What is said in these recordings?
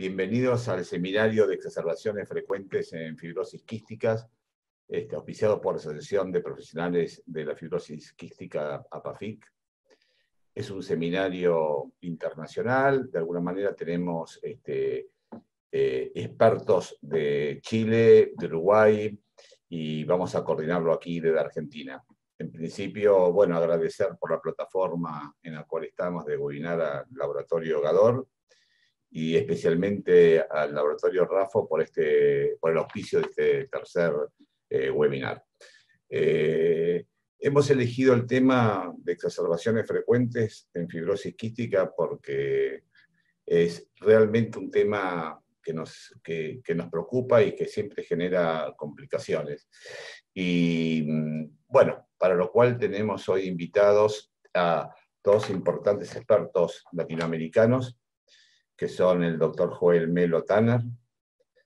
Bienvenidos al seminario de exacerbaciones frecuentes en fibrosis quísticas, auspiciado por la Asociación de Profesionales de la Fibrosis Quística, APAFIC. Es un seminario internacional, de alguna manera tenemos expertos de Chile, de Uruguay, y vamos a coordinarlo aquí desde Argentina. En principio, bueno, agradecer por la plataforma en la cual estamos de webinar al Laboratorio Gador, y especialmente al Laboratorio RAFO por el auspicio de este tercer webinar. Hemos elegido el tema de exacerbaciones frecuentes en fibrosis quística porque es realmente un tema que nos preocupa y que siempre genera complicaciones. Y bueno, para lo cual tenemos hoy invitados a dos importantes expertos latinoamericanos, que son el doctor Joel Melo Tanner,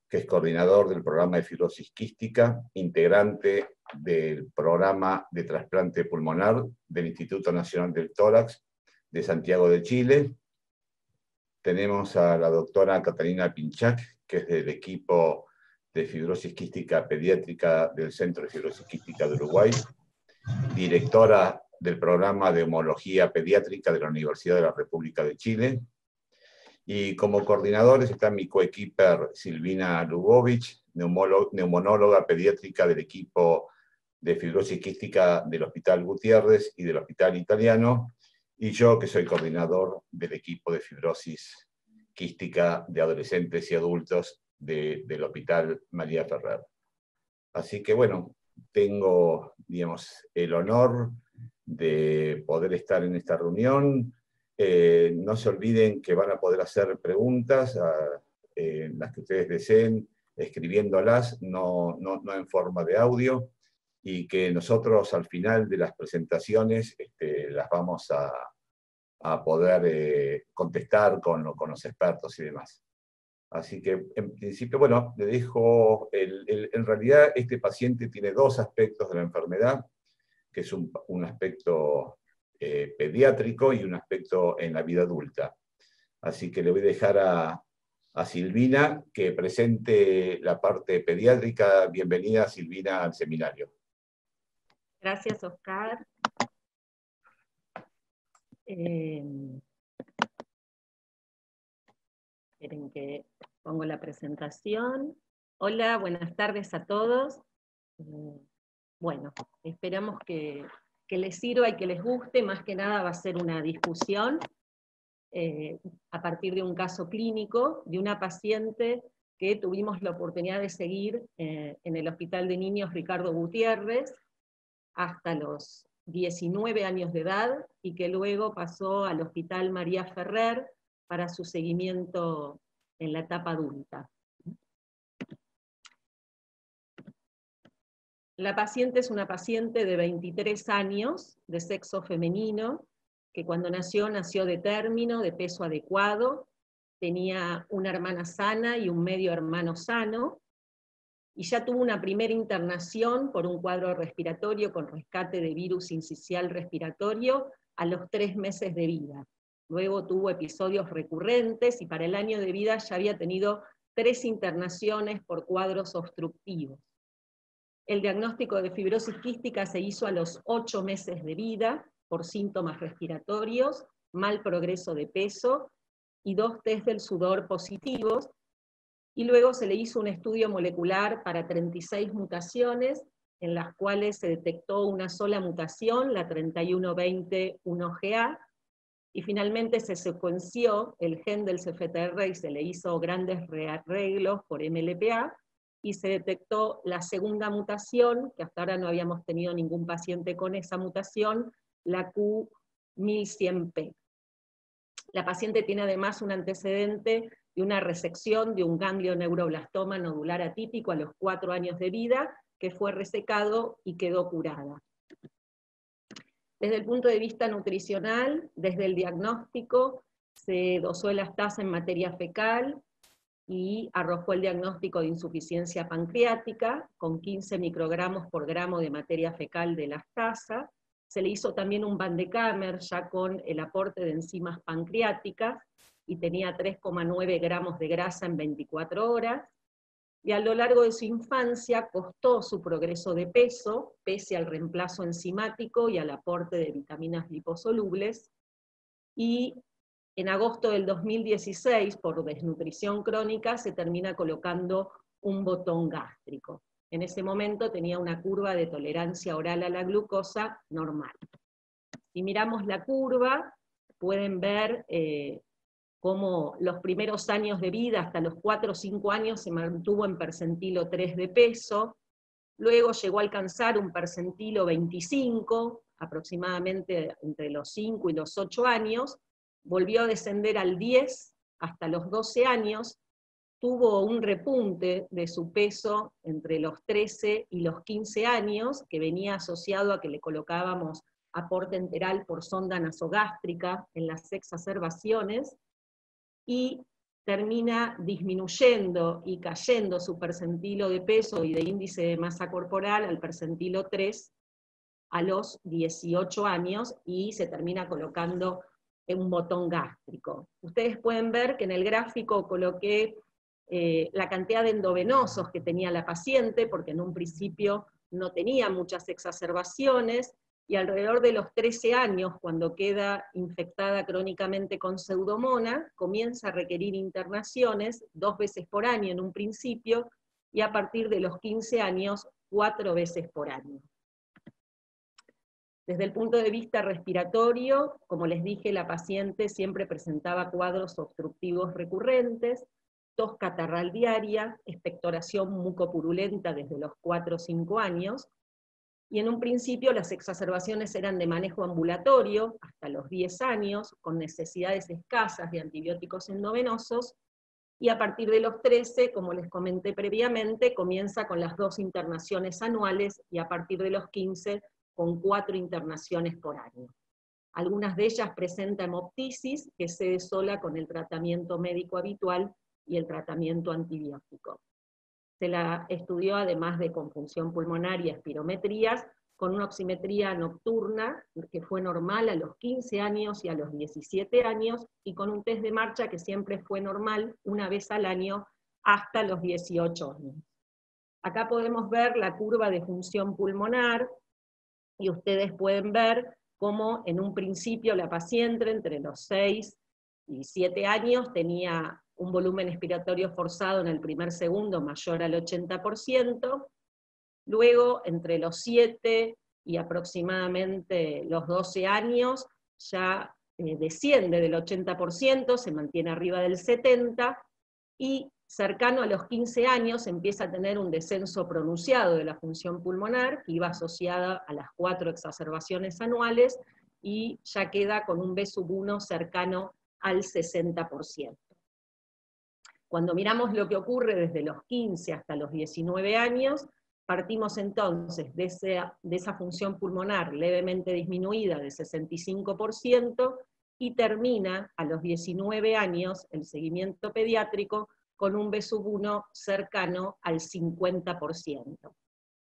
que es coordinador del programa de fibrosis quística, integrante del programa de trasplante pulmonar del Instituto Nacional del Tórax de Santiago de Chile. Tenemos a la doctora Catalina Pinchak, que es del equipo de fibrosis quística pediátrica del Centro de Fibrosis Quística de Uruguay, directora del programa de homología pediátrica de la Universidad de la República de Chile. Y como coordinadores está mi coequiper Silvina Lubovich, neumonóloga pediátrica del equipo de fibrosis quística del Hospital Gutiérrez y del Hospital Italiano, y yo, que soy coordinador del equipo de fibrosis quística de adolescentes y adultos del Hospital María Ferrer. Así que bueno, tengo, digamos, el honor de poder estar en esta reunión. No se olviden que van a poder hacer preguntas, las que ustedes deseen, escribiéndolas, no en forma de audio, y que nosotros al final de las presentaciones las vamos a poder contestar con los expertos y demás. Así que, en principio, bueno, le dejo, en realidad este paciente tiene dos aspectos de la enfermedad, que es un aspecto pediátrico y un aspecto en la vida adulta. Así que le voy a dejar a Silvina que presente la parte pediátrica. Bienvenida, Silvina, al seminario. Gracias, Oscar. Esperen que pongo la presentación. Hola, buenas tardes a todos. Bueno, esperamos que les sirva y que les guste. Más que nada va a ser una discusión a partir de un caso clínico de una paciente que tuvimos la oportunidad de seguir en el Hospital de Niños Ricardo Gutiérrez hasta los 19 años de edad, y que luego pasó al Hospital María Ferrer para su seguimiento en la etapa adulta. La paciente es una paciente de 23 años, de sexo femenino, que cuando nació de término, de peso adecuado, tenía una hermana sana y un medio hermano sano, y ya tuvo una primera internación por un cuadro respiratorio con rescate de virus sincicial respiratorio a los 3 meses de vida. Luego tuvo episodios recurrentes, y para el año de vida ya había tenido 3 internaciones por cuadros obstructivos. El diagnóstico de fibrosis quística se hizo a los 8 meses de vida, por síntomas respiratorios, mal progreso de peso, y 2 test del sudor positivos, y luego se le hizo un estudio molecular para 36 mutaciones, en las cuales se detectó una sola mutación, la 3120-1GA, y finalmente se secuenció el gen del CFTR y se le hizo grandes rearreglos por MLPA, y se detectó la segunda mutación, que hasta ahora no habíamos tenido ningún paciente con esa mutación, la Q1100P. La paciente tiene además un antecedente de una resección de un ganglio neuroblastoma nodular atípico a los 4 años de vida, que fue resecado y quedó curada. Desde el punto de vista nutricional, desde el diagnóstico, se dosó el lactasa en materia fecal y arrojó el diagnóstico de insuficiencia pancreática con 15 microgramos por gramo de materia fecal de lactasa. Se le hizo también un Van de Kamer ya con el aporte de enzimas pancreáticas, y tenía 3,9 gramos de grasa en 24 horas, y a lo largo de su infancia costó su progreso de peso, pese al reemplazo enzimático y al aporte de vitaminas liposolubles, y en agosto del 2016, por desnutrición crónica, se termina colocando un botón gástrico. En ese momento tenía una curva de tolerancia oral a la glucosa normal. Si miramos la curva, pueden ver cómo los primeros años de vida, hasta los 4 o 5 años, se mantuvo en percentilo 3 de peso, luego llegó a alcanzar un percentilo 25, aproximadamente entre los 5 y los 8 años, volvió a descender al 10 hasta los 12 años, tuvo un repunte de su peso entre los 13 y los 15 años, que venía asociado a que le colocábamos aporte enteral por sonda nasogástrica en las exacerbaciones, y termina disminuyendo y cayendo su percentilo de peso y de índice de masa corporal al percentilo 3 a los 18 años, y se termina colocando un botón gástrico. Ustedes pueden ver que en el gráfico coloqué la cantidad de endovenosos que tenía la paciente, porque en un principio no tenía muchas exacerbaciones, y alrededor de los 13 años, cuando queda infectada crónicamente con Pseudomonas, comienza a requerir internaciones 2 veces por año en un principio, y a partir de los 15 años, 4 veces por año. Desde el punto de vista respiratorio, como les dije, la paciente siempre presentaba cuadros obstructivos recurrentes, tos catarral diaria, expectoración mucopurulenta desde los 4 o 5 años, y en un principio las exacerbaciones eran de manejo ambulatorio hasta los 10 años, con necesidades escasas de antibióticos endovenosos, y a partir de los 13, como les comenté previamente, comienza con las 2 internaciones anuales, y a partir de los 15, con 4 internaciones por año. Algunas de ellas presentan hemoptisis, que se cede sola con el tratamiento médico habitual y el tratamiento antibiótico. Se la estudió además de con función pulmonar y espirometrías, con una oximetría nocturna, que fue normal a los 15 años y a los 17 años, y con un test de marcha que siempre fue normal, una vez al año, hasta los 18 años. Acá podemos ver la curva de función pulmonar, y ustedes pueden ver cómo en un principio la paciente entre los 6 y 7 años tenía un volumen expiratorio forzado en el primer segundo mayor al 80%, luego entre los 7 y aproximadamente los 12 años ya desciende del 80%, se mantiene arriba del 70%, y cercano a los 15 años empieza a tener un descenso pronunciado de la función pulmonar, que iba asociada a las 4 exacerbaciones anuales, y ya queda con un B1 cercano al 60%. Cuando miramos lo que ocurre desde los 15 hasta los 19 años, partimos entonces de esa función pulmonar levemente disminuida de 65%, y termina a los 19 años el seguimiento pediátrico con un B1 cercano al 50%.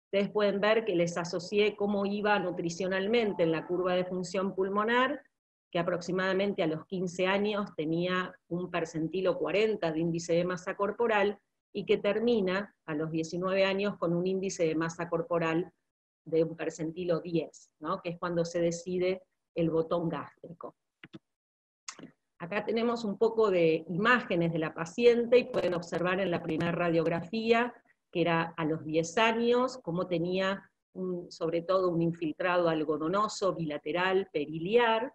Ustedes pueden ver que les asocié cómo iba nutricionalmente en la curva de función pulmonar, que aproximadamente a los 15 años tenía un percentilo 40 de índice de masa corporal, y que termina a los 19 años con un índice de masa corporal de un percentilo 10, ¿no? Que es cuando se decide el botón gástrico. Acá tenemos un poco de imágenes de la paciente, y pueden observar en la primera radiografía, que era a los 10 años, cómo tenía sobre todo un infiltrado algodonoso bilateral periliar,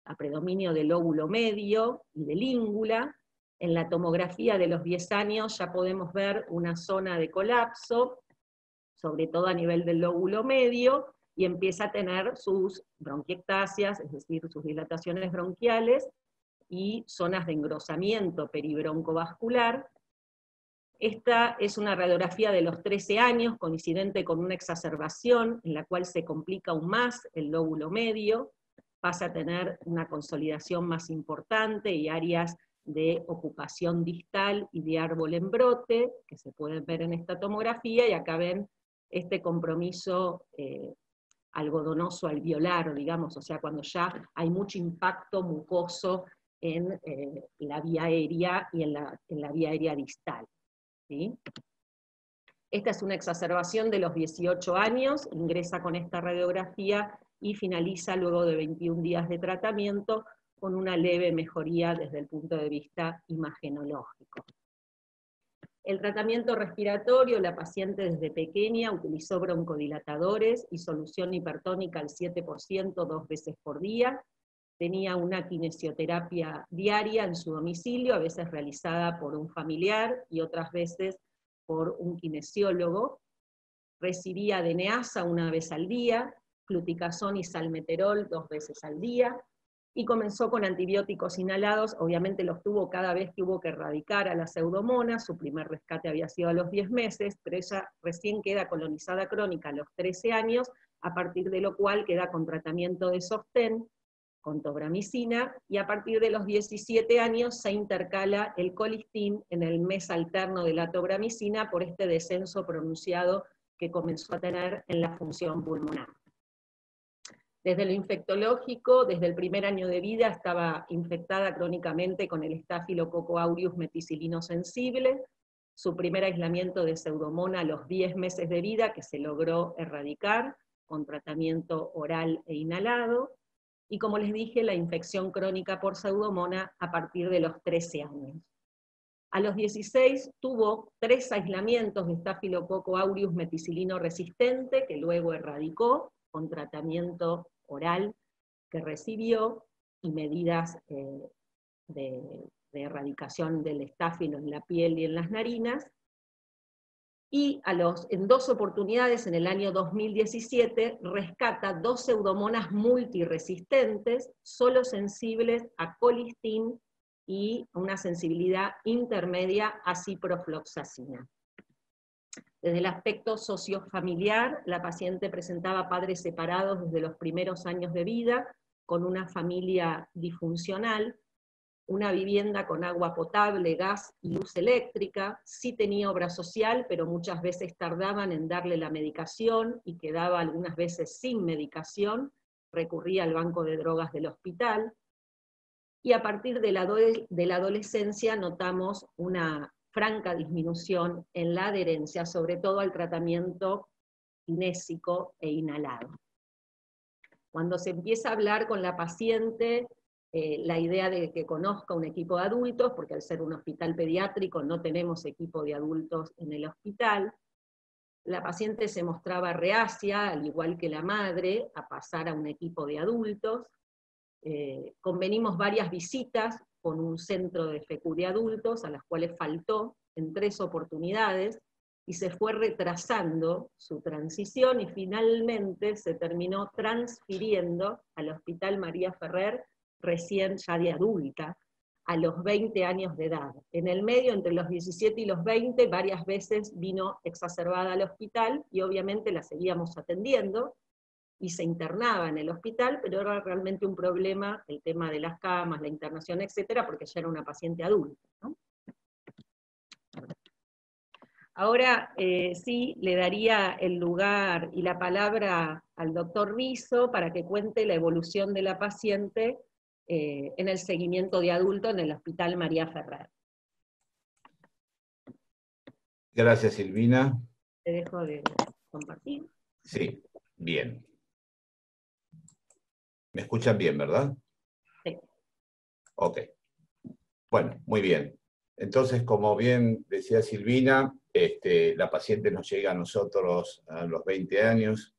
a predominio del lóbulo medio y del língula. En la tomografía de los 10 años ya podemos ver una zona de colapso, sobre todo a nivel del lóbulo medio, y empieza a tener sus bronquiectasias, es decir, sus dilataciones bronquiales, y zonas de engrosamiento peribroncovascular. Esta es una radiografía de los 13 años, coincidente con una exacerbación, en la cual se complica aún más el lóbulo medio, pasa a tener una consolidación más importante y áreas de ocupación distal y de árbol en brote, que se pueden ver en esta tomografía, y acá ven este compromiso algodonoso alveolar, digamos, o sea, cuando ya hay mucho impacto mucoso en la vía aérea y en la vía aérea distal, ¿sí? Esta es una exacerbación de los 18 años, ingresa con esta radiografía y finaliza luego de 21 días de tratamiento con una leve mejoría desde el punto de vista imagenológico. El tratamiento respiratorio, la paciente desde pequeña utilizó broncodilatadores y solución hipertónica al 7% 2 veces por día, tenía una kinesioterapia diaria en su domicilio, a veces realizada por un familiar y otras veces por un kinesiólogo, recibía DNASA una vez al día, fluticasón y salmeterol 2 veces al día, y comenzó con antibióticos inhalados, obviamente los tuvo cada vez que hubo que erradicar a la pseudomonas, su primer rescate había sido a los 10 meses, pero ella recién queda colonizada crónica a los 13 años, a partir de lo cual queda con tratamiento de sostén, con tobramicina, y a partir de los 17 años se intercala el colistin en el mes alterno de la tobramicina por este descenso pronunciado que comenzó a tener en la función pulmonar. Desde lo infectológico, desde el primer año de vida estaba infectada crónicamente con el Staphylococcus aureus meticilino sensible, su primer aislamiento de pseudomonas a los 10 meses de vida que se logró erradicar con tratamiento oral e inhalado, y como les dije, la infección crónica por pseudomonas a partir de los 13 años. A los 16 tuvo 3 aislamientos de Staphylococcus aureus meticilino resistente, que luego erradicó con tratamiento oral que recibió y medidas de erradicación del estáfilo en la piel y en las narinas. Y en 2 oportunidades, en el año 2017, rescata 2 pseudomonas multiresistentes, solo sensibles a colistin y una sensibilidad intermedia a ciprofloxacina. Desde el aspecto sociofamiliar, la paciente presentaba padres separados desde los primeros años de vida, con una familia disfuncional, una vivienda con agua potable, gas y luz eléctrica, sí tenía obra social, pero muchas veces tardaban en darle la medicación y quedaba algunas veces sin medicación, recurría al banco de drogas del hospital, y a partir de la adolescencia notamos una franca disminución en la adherencia, sobre todo al tratamiento kinésico e inhalado. Cuando se empieza a hablar con la paciente, la idea de que conozca un equipo de adultos, porque al ser un hospital pediátrico no tenemos equipo de adultos en el hospital, la paciente se mostraba reacia, al igual que la madre, a pasar a un equipo de adultos. Convenimos varias visitas con un centro de FECU de adultos, a las cuales faltó en 3 oportunidades, y se fue retrasando su transición, y finalmente se terminó transfiriendo al Hospital María Ferrer, recién ya de adulta, a los 20 años de edad. En el medio, entre los 17 y los 20, varias veces vino exacerbada al hospital, y obviamente la seguíamos atendiendo, y se internaba en el hospital, pero era realmente un problema el tema de las camas, la internación, etcétera, porque ya era una paciente adulta, ¿no? Ahora sí le daría el lugar y la palabra al doctor Rizo para que cuente la evolución de la paciente en el seguimiento de adulto en el Hospital María Ferrer. Gracias, Silvina. Te dejo de compartir. Sí, bien. ¿Me escuchan bien, verdad? Sí. Ok. Bueno, muy bien. Entonces, como bien decía Silvina, la paciente nos llega a nosotros a los 20 años.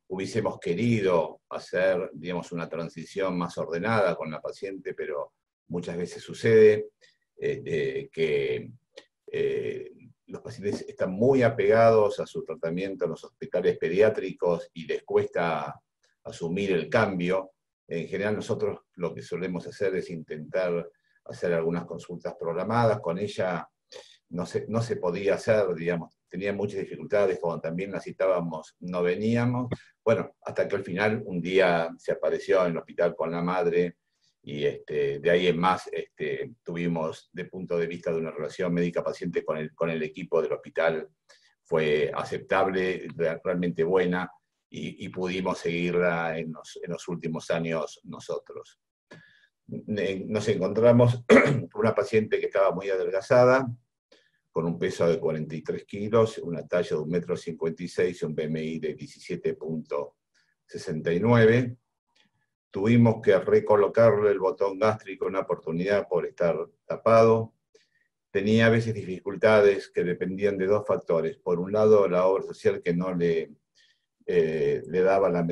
Hubiésemos querido hacer, digamos, una transición más ordenada con la paciente, pero muchas veces sucede que los pacientes están muy apegados a su tratamiento en los hospitales pediátricos y les cuesta asumir el cambio. En general nosotros lo que solemos hacer es intentar hacer algunas consultas programadas. Con ella no se podía hacer, digamos, tenía muchas dificultades, cuando también la citábamos no veníamos. Bueno, hasta que al final un día se apareció en el hospital con la madre, y de ahí en más tuvimos, de punto de vista de una relación médica-paciente con el equipo del hospital, fue aceptable, realmente buena, y pudimos seguirla en los últimos años nosotros. nos encontramos una paciente que estaba muy adelgazada, con un peso de 43 kilos, una talla de 1,56 m y un BMI de 17,69. Tuvimos que recolocarle el botón gástrico en una oportunidad por estar tapado. Tenía a veces dificultades que dependían de dos factores. Por un lado, la obra social que no le daba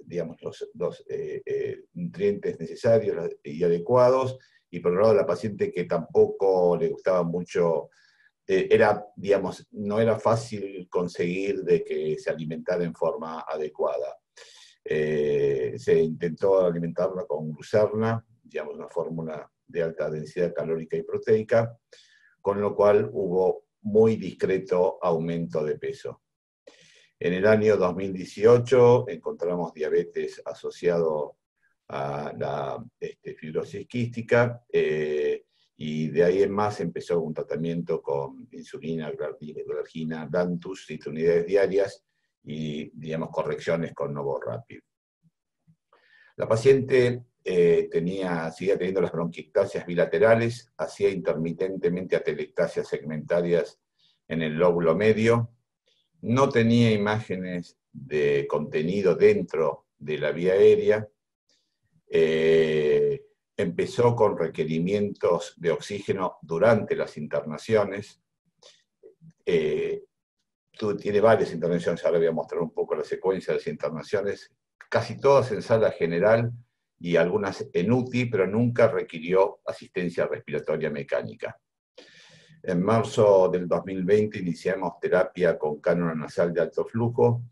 digamos, los nutrientes necesarios y adecuados, y por otro lado, la paciente que tampoco le gustaba mucho, digamos, no era fácil conseguir de que se alimentara en forma adecuada. Se intentó alimentarla con glucerna, digamos, una fórmula de alta densidad calórica y proteica, con lo cual hubo muy discreto aumento de peso. En el año 2018 encontramos diabetes asociado a la fibrosis quística, y de ahí en más empezó un tratamiento con insulina, glargina, Lantus, 7 unidades diarias, y, digamos, correcciones con NovoRapid. La paciente seguía teniendo las bronquiectasias bilaterales, hacía intermitentemente atelectasias segmentarias en el lóbulo medio, no tenía imágenes de contenido dentro de la vía aérea, empezó con requerimientos de oxígeno durante las internaciones, tiene varias internaciones, ahora voy a mostrar un poco la secuencia de las internaciones, casi todas en sala general y algunas en UTI, pero nunca requirió asistencia respiratoria mecánica. En marzo del 2020 iniciamos terapia con cánula nasal de alto flujo,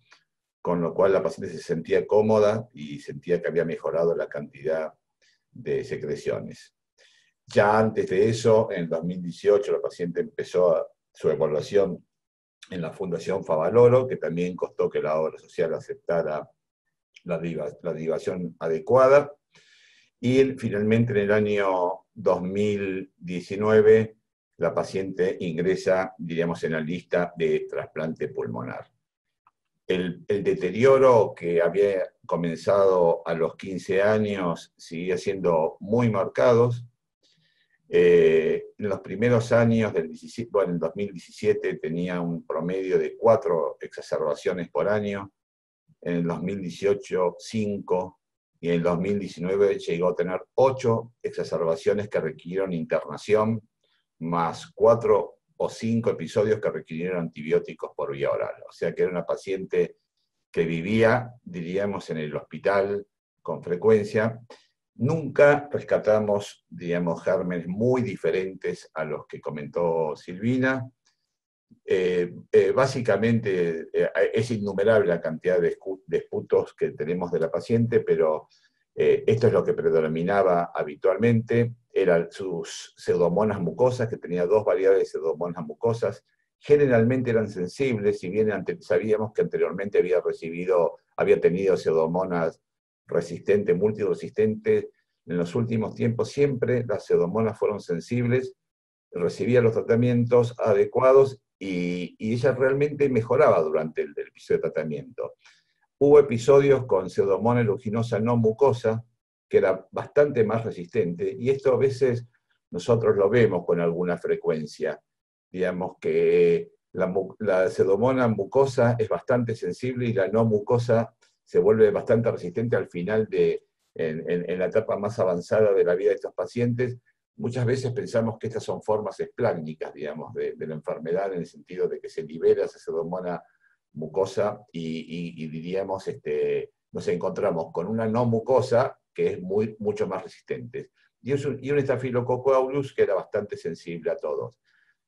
con lo cual la paciente se sentía cómoda y sentía que había mejorado la cantidad de secreciones. Ya antes de eso, en 2018, la paciente empezó su evaluación en la Fundación Favaloro, que también costó que la obra social aceptara la derivación adecuada. Y finalmente, en el año 2019, la paciente ingresa, diríamos, en la lista de trasplante pulmonar. El deterioro que había comenzado a los 15 años seguía siendo muy marcado. En los primeros años del 17, bueno, en 2017 tenía un promedio de 4 exacerbaciones por año, en el 2018 5, y en el 2019 llegó a tener 8 exacerbaciones que requirieron internación, más 4 o 5 episodios que requirieron antibióticos por vía oral. O sea que era una paciente que vivía, diríamos, en el hospital con frecuencia. Nunca rescatamos, digamos, gérmenes muy diferentes a los que comentó Silvina. Básicamente es innumerable la cantidad de esputos que tenemos de la paciente, pero esto es lo que predominaba habitualmente. Eran sus pseudomonas mucosas, que tenía 2 variedades de pseudomonas mucosas. Generalmente eran sensibles, si bien sabíamos que anteriormente había tenido pseudomonas resistentes, multiresistentes. En los últimos tiempos siempre las pseudomonas fueron sensibles, recibía los tratamientos adecuados y ella realmente mejoraba durante el episodio de tratamiento. Hubo episodios con Pseudomonas aeruginosa no mucosa, que era bastante más resistente, y esto a veces nosotros lo vemos con alguna frecuencia. Digamos que la Pseudomonas mucosa es bastante sensible y la no mucosa se vuelve bastante resistente al final en la etapa más avanzada de la vida de estos pacientes. Muchas veces pensamos que estas son formas esplácnicas, digamos, de la enfermedad, en el sentido de que se libera esa Pseudomonas mucosa y diríamos, nos encontramos con una no mucosa que es mucho más resistente. Y un Staphylococcus aureus que era bastante sensible a todos.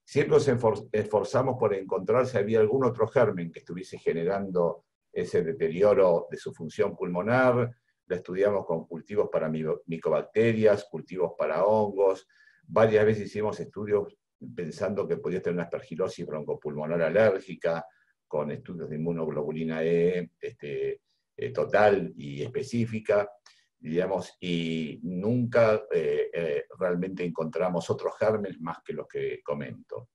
Siempre nos esforzamos por encontrar si había algún otro germen que estuviese generando ese deterioro de su función pulmonar. La estudiamos con cultivos para micobacterias, cultivos para hongos. Varias veces hicimos estudios pensando que podía tener una aspergilosis broncopulmonar alérgica, con estudios de inmunoglobulina E total y específica, digamos, y nunca realmente encontramos otros gérmenes más que los que comento.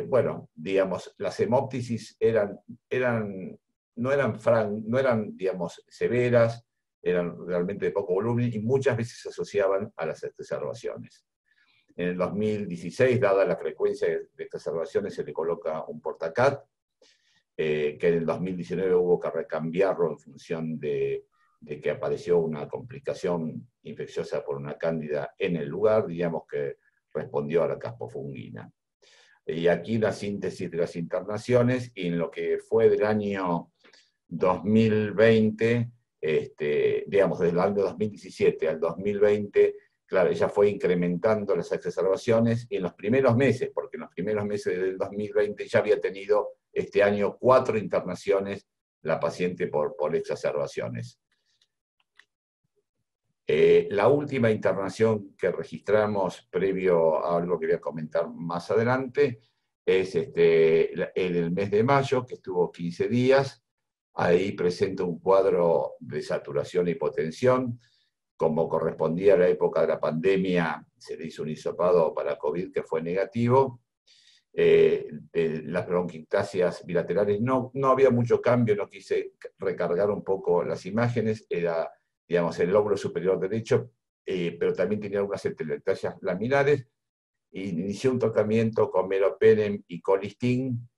Bueno, digamos, las hemoptisis no eran, digamos, severas, eran realmente de poco volumen y muchas veces se asociaban a las exacerbaciones. En el 2016, dada la frecuencia de exacerbaciones, se le coloca un portacat, que en el 2019 hubo que recambiarlo en función de que apareció una complicación infecciosa por una cándida en el lugar, digamos que respondió a la caspofungina. Y aquí la síntesis de las internaciones, y en lo que fue del año 2020, digamos, desde el año 2017 al 2020, claro, ella fue incrementando las exacerbaciones, y en los primeros meses, porque en los primeros meses del 2020 ya había tenido este año 4 internaciones la paciente por exacerbaciones. La última internación que registramos, previo a algo que voy a comentar más adelante, es en el mes de mayo, que estuvo 15 días. Ahí presenta un cuadro de saturación e hipotensión. Como correspondía a la época de la pandemia, se le hizo un hisopado para COVID que fue negativo. Las bronquiectasias bilaterales no había mucho cambio, no quise recargar un poco las imágenes, era, digamos, el lóbulo superior derecho, pero también tenía algunas atelectasias laminares. Inició un tratamiento con meropenem y colistin,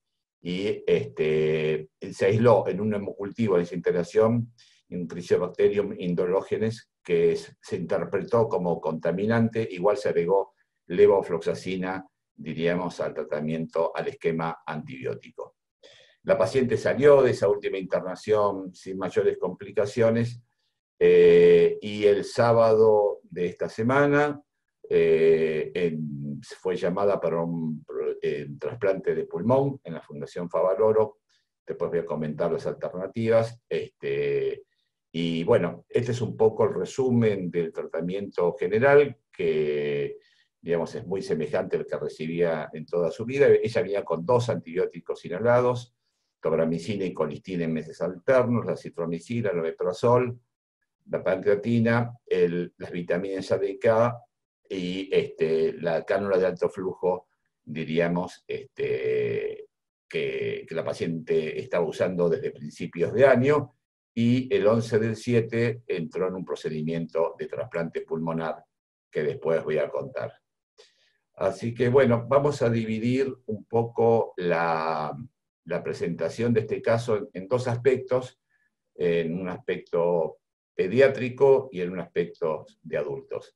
y se aisló en un hemocultivo de desintegración un Cryptobacterium indológenes que se interpretó como contaminante. Igual se agregó levofloxacina, diríamos, al tratamiento, al esquema antibiótico. La paciente salió de esa última internación sin mayores complicaciones, y el sábado de esta semana fue llamada para un trasplante de pulmón en la Fundación Favaloro. Después voy a comentar las alternativas. Y bueno, este es un poco el resumen del tratamiento general, que, digamos, es muy semejante al que recibía en toda su vida. Ella venía con 2 antibióticos inhalados, tobramicina y colistina en meses alternos, la citromicina, el omeprazol, la pancreatina, las vitaminas A y K, y la cánula de alto flujo, diríamos, que la paciente estaba usando desde principios de año, y el 11/7 entró en un procedimiento de trasplante pulmonar que después voy a contar. Así que bueno, vamos a dividir un poco la presentación de este caso en 2 aspectos, en un aspecto pediátrico y en un aspecto de adultos.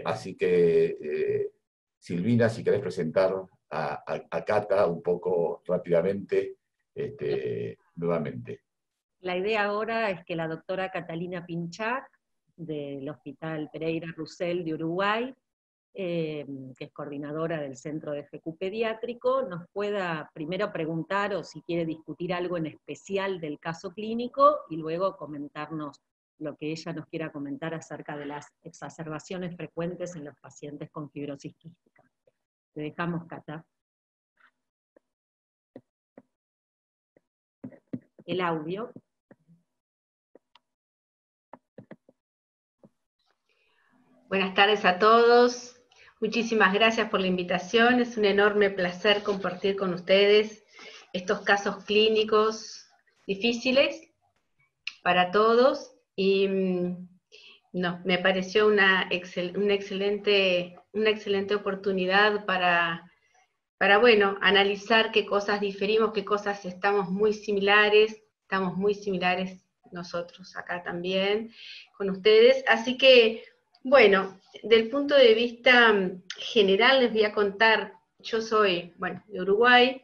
Así que, Silvina, si querés presentar a Cata un poco rápidamente, nuevamente. La idea ahora es que la doctora Catalina Pinchak, del Hospital Pereira Russell de Uruguay, que es coordinadora del Centro de FQ Pediátrico, nos pueda primero preguntar o si quiere discutir algo en especial del caso clínico, y luego comentarnos lo que ella nos quiera comentar acerca de las exacerbaciones frecuentes en los pacientes con fibrosis quística. Te dejamos, Cata. El audio. Buenas tardes a todos. Muchísimas gracias por la invitación. Es un enorme placer compartir con ustedes estos casos clínicos difíciles para todos. Y me pareció una excelente oportunidad para bueno, analizar qué cosas diferimos, qué cosas estamos muy similares nosotros acá también con ustedes. Así que, bueno, del punto de vista general les voy a contar. Yo soy, bueno, de Uruguay.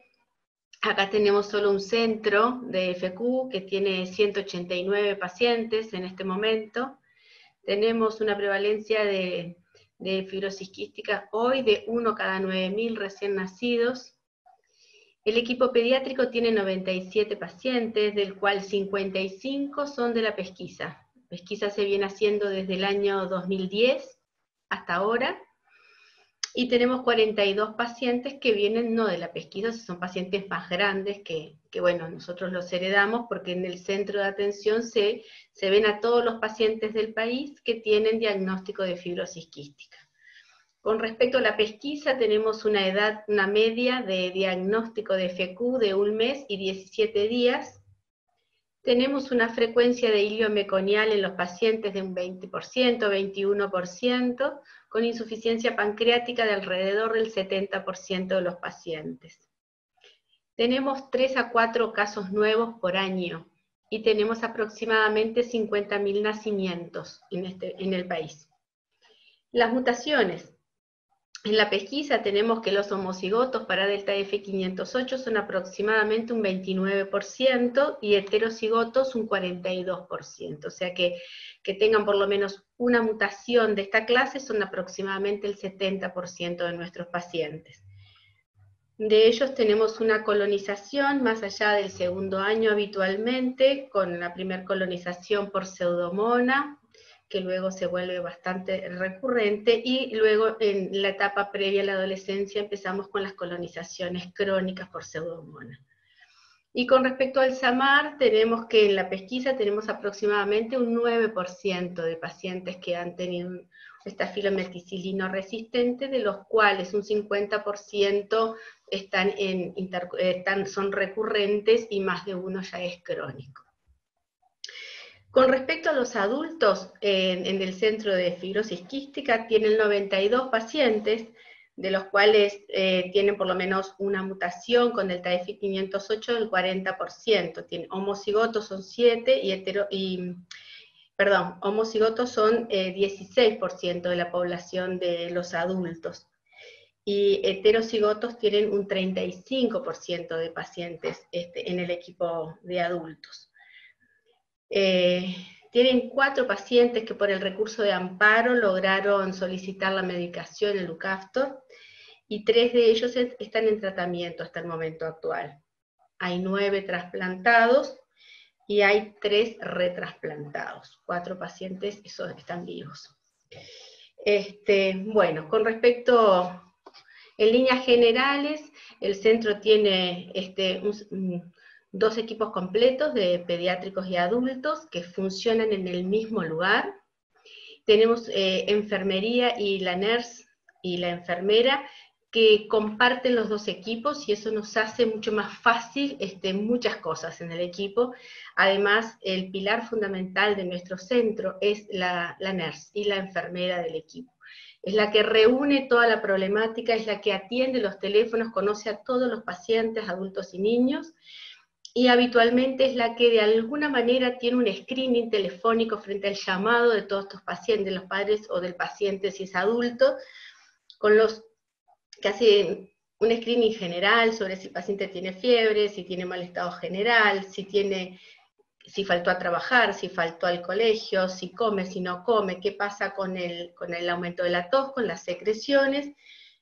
Acá tenemos solo un centro de FQ que tiene 189 pacientes en este momento. Tenemos una prevalencia de fibrosis quística hoy de 1 cada 9.000 recién nacidos. El equipo pediátrico tiene 97 pacientes, del cual 55 son de la pesquisa. La pesquisa se viene haciendo desde el año 2010 hasta ahora, y tenemos 42 pacientes que vienen no de la pesquisa, son pacientes más grandes que bueno, nosotros los heredamos porque en el centro de atención se ven a todos los pacientes del país que tienen diagnóstico de fibrosis quística. Con respecto a la pesquisa, tenemos una media de diagnóstico de FQ de 1 mes y 17 días, tenemos una frecuencia de hilio meconial en los pacientes de un 20%, 21%, con insuficiencia pancreática de alrededor del 70% de los pacientes. Tenemos 3 a 4 casos nuevos por año, y tenemos aproximadamente 50.000 nacimientos en el país. Las mutaciones. En la pesquisa tenemos que los homocigotos para delta F508 son aproximadamente un 29% y heterocigotos un 42%, o sea que tengan por lo menos una mutación de esta clase son aproximadamente el 70% de nuestros pacientes. De ellos tenemos una colonización más allá del segundo año habitualmente, con la primera colonización por Pseudomonas, que luego se vuelve bastante recurrente, y luego en la etapa previa a la adolescencia empezamos con las colonizaciones crónicas por Pseudomonas. Y con respecto al SAMAR, tenemos que en la pesquisa tenemos aproximadamente un 9% de pacientes que han tenido estafilometicilino resistente, de los cuales un 50% son recurrentes y más de uno ya es crónico. Con respecto a los adultos, en el centro de fibrosis quística tienen 92 pacientes, de los cuales tienen por lo menos una mutación con delta F508 del 40%. Homocigotos son 7 homocigotos son 16% de la población de los adultos. Y heterocigotos tienen un 35% de pacientes en el equipo de adultos. Tienen 4 pacientes que por el recurso de amparo lograron solicitar la medicación, el Leucaftor, y 3 de ellos están en tratamiento hasta el momento actual. Hay 9 trasplantados y hay 3 retrasplantados. 4 pacientes están vivos. Bueno, con respecto, en líneas generales, el centro tiene 2 equipos completos de pediátricos y adultos que funcionan en el mismo lugar. Tenemos enfermería y la nurse y la enfermera que comparten los 2 equipos, y eso nos hace mucho más fácil muchas cosas en el equipo. Además, el pilar fundamental de nuestro centro es la nurse y la enfermera del equipo. Es la que reúne toda la problemática, es la que atiende los teléfonos, conoce a todos los pacientes, adultos y niños, y habitualmente es la que de alguna manera tiene un screening telefónico frente al llamado de todos estos pacientes, de los padres o del paciente si es adulto, con los que hace un screening general sobre si el paciente tiene fiebre, si tiene mal estado general, si faltó a trabajar, si faltó al colegio, si come, si no come, qué pasa con el aumento de la tos, con las secreciones,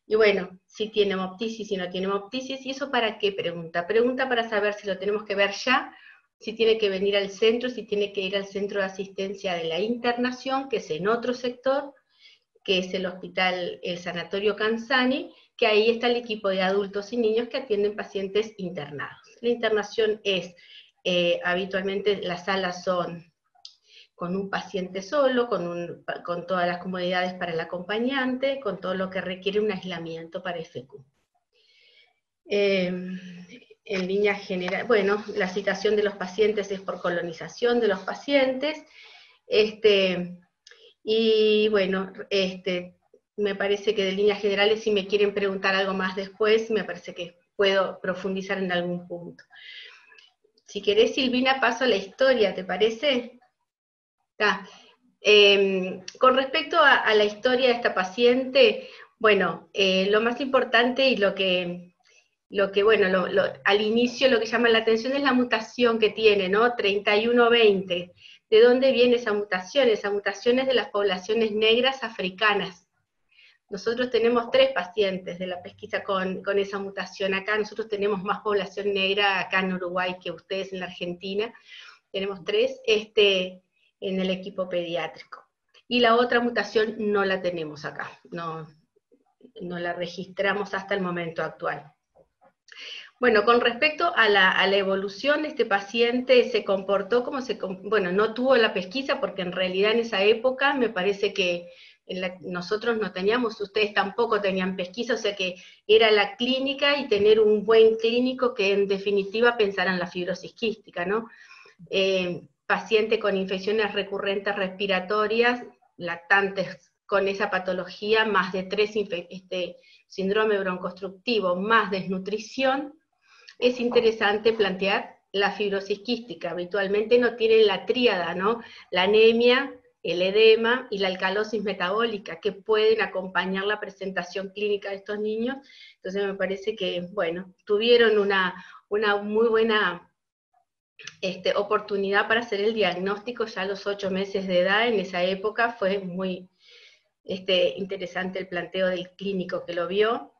y bueno, si tiene hemoptisis, si no tiene hemoptisis, ¿y eso para qué pregunta? Pregunta para saber si lo tenemos que ver ya, si tiene que venir al centro, si tiene que ir al centro de asistencia de la internación, que es en otro sector, que es el hospital, el Sanatorio Canzani, que ahí está el equipo de adultos y niños que atienden pacientes internados. La internación es, habitualmente las salas son con un paciente solo, con todas las comodidades para el acompañante, con todo lo que requiere un aislamiento para FQ. En línea general, bueno, la citación de los pacientes es por colonización de los pacientes, y bueno, me parece que de líneas generales, si me quieren preguntar algo más después, me parece que puedo profundizar en algún punto. Si querés, Silvina, paso a la historia, ¿te parece? Con respecto a la historia de esta paciente, bueno, lo más importante y al inicio lo que llama la atención es la mutación que tiene, ¿no? 3120. ¿De dónde viene esa mutación? Esa mutación es de las poblaciones negras africanas. Nosotros tenemos 3 pacientes de la pesquisa con esa mutación acá. Nosotros tenemos más población negra acá en Uruguay que ustedes en la Argentina. Tenemos 3 en el equipo pediátrico. Y la otra mutación no la tenemos acá, no la registramos hasta el momento actual. Bueno, con respecto a la evolución, este paciente se comportó como no tuvo la pesquisa porque en realidad en esa época me parece que nosotros no teníamos, ustedes tampoco tenían pesquisa, o sea que era la clínica y tener un buen clínico que en definitiva pensara en la fibrosis quística, ¿no? paciente con infecciones recurrentes respiratorias, lactantes con esa patología, más de 3 síndrome broncoobstructivo, más desnutrición, es interesante plantear la fibrosis quística. Habitualmente no tienen la tríada, ¿no? La anemia, el edema y la alcalosis metabólica, que pueden acompañar la presentación clínica de estos niños. Entonces me parece que, bueno, tuvieron una muy buena oportunidad para hacer el diagnóstico ya a los 8 meses de edad. En esa época fue muy interesante el planteo del clínico que lo vio.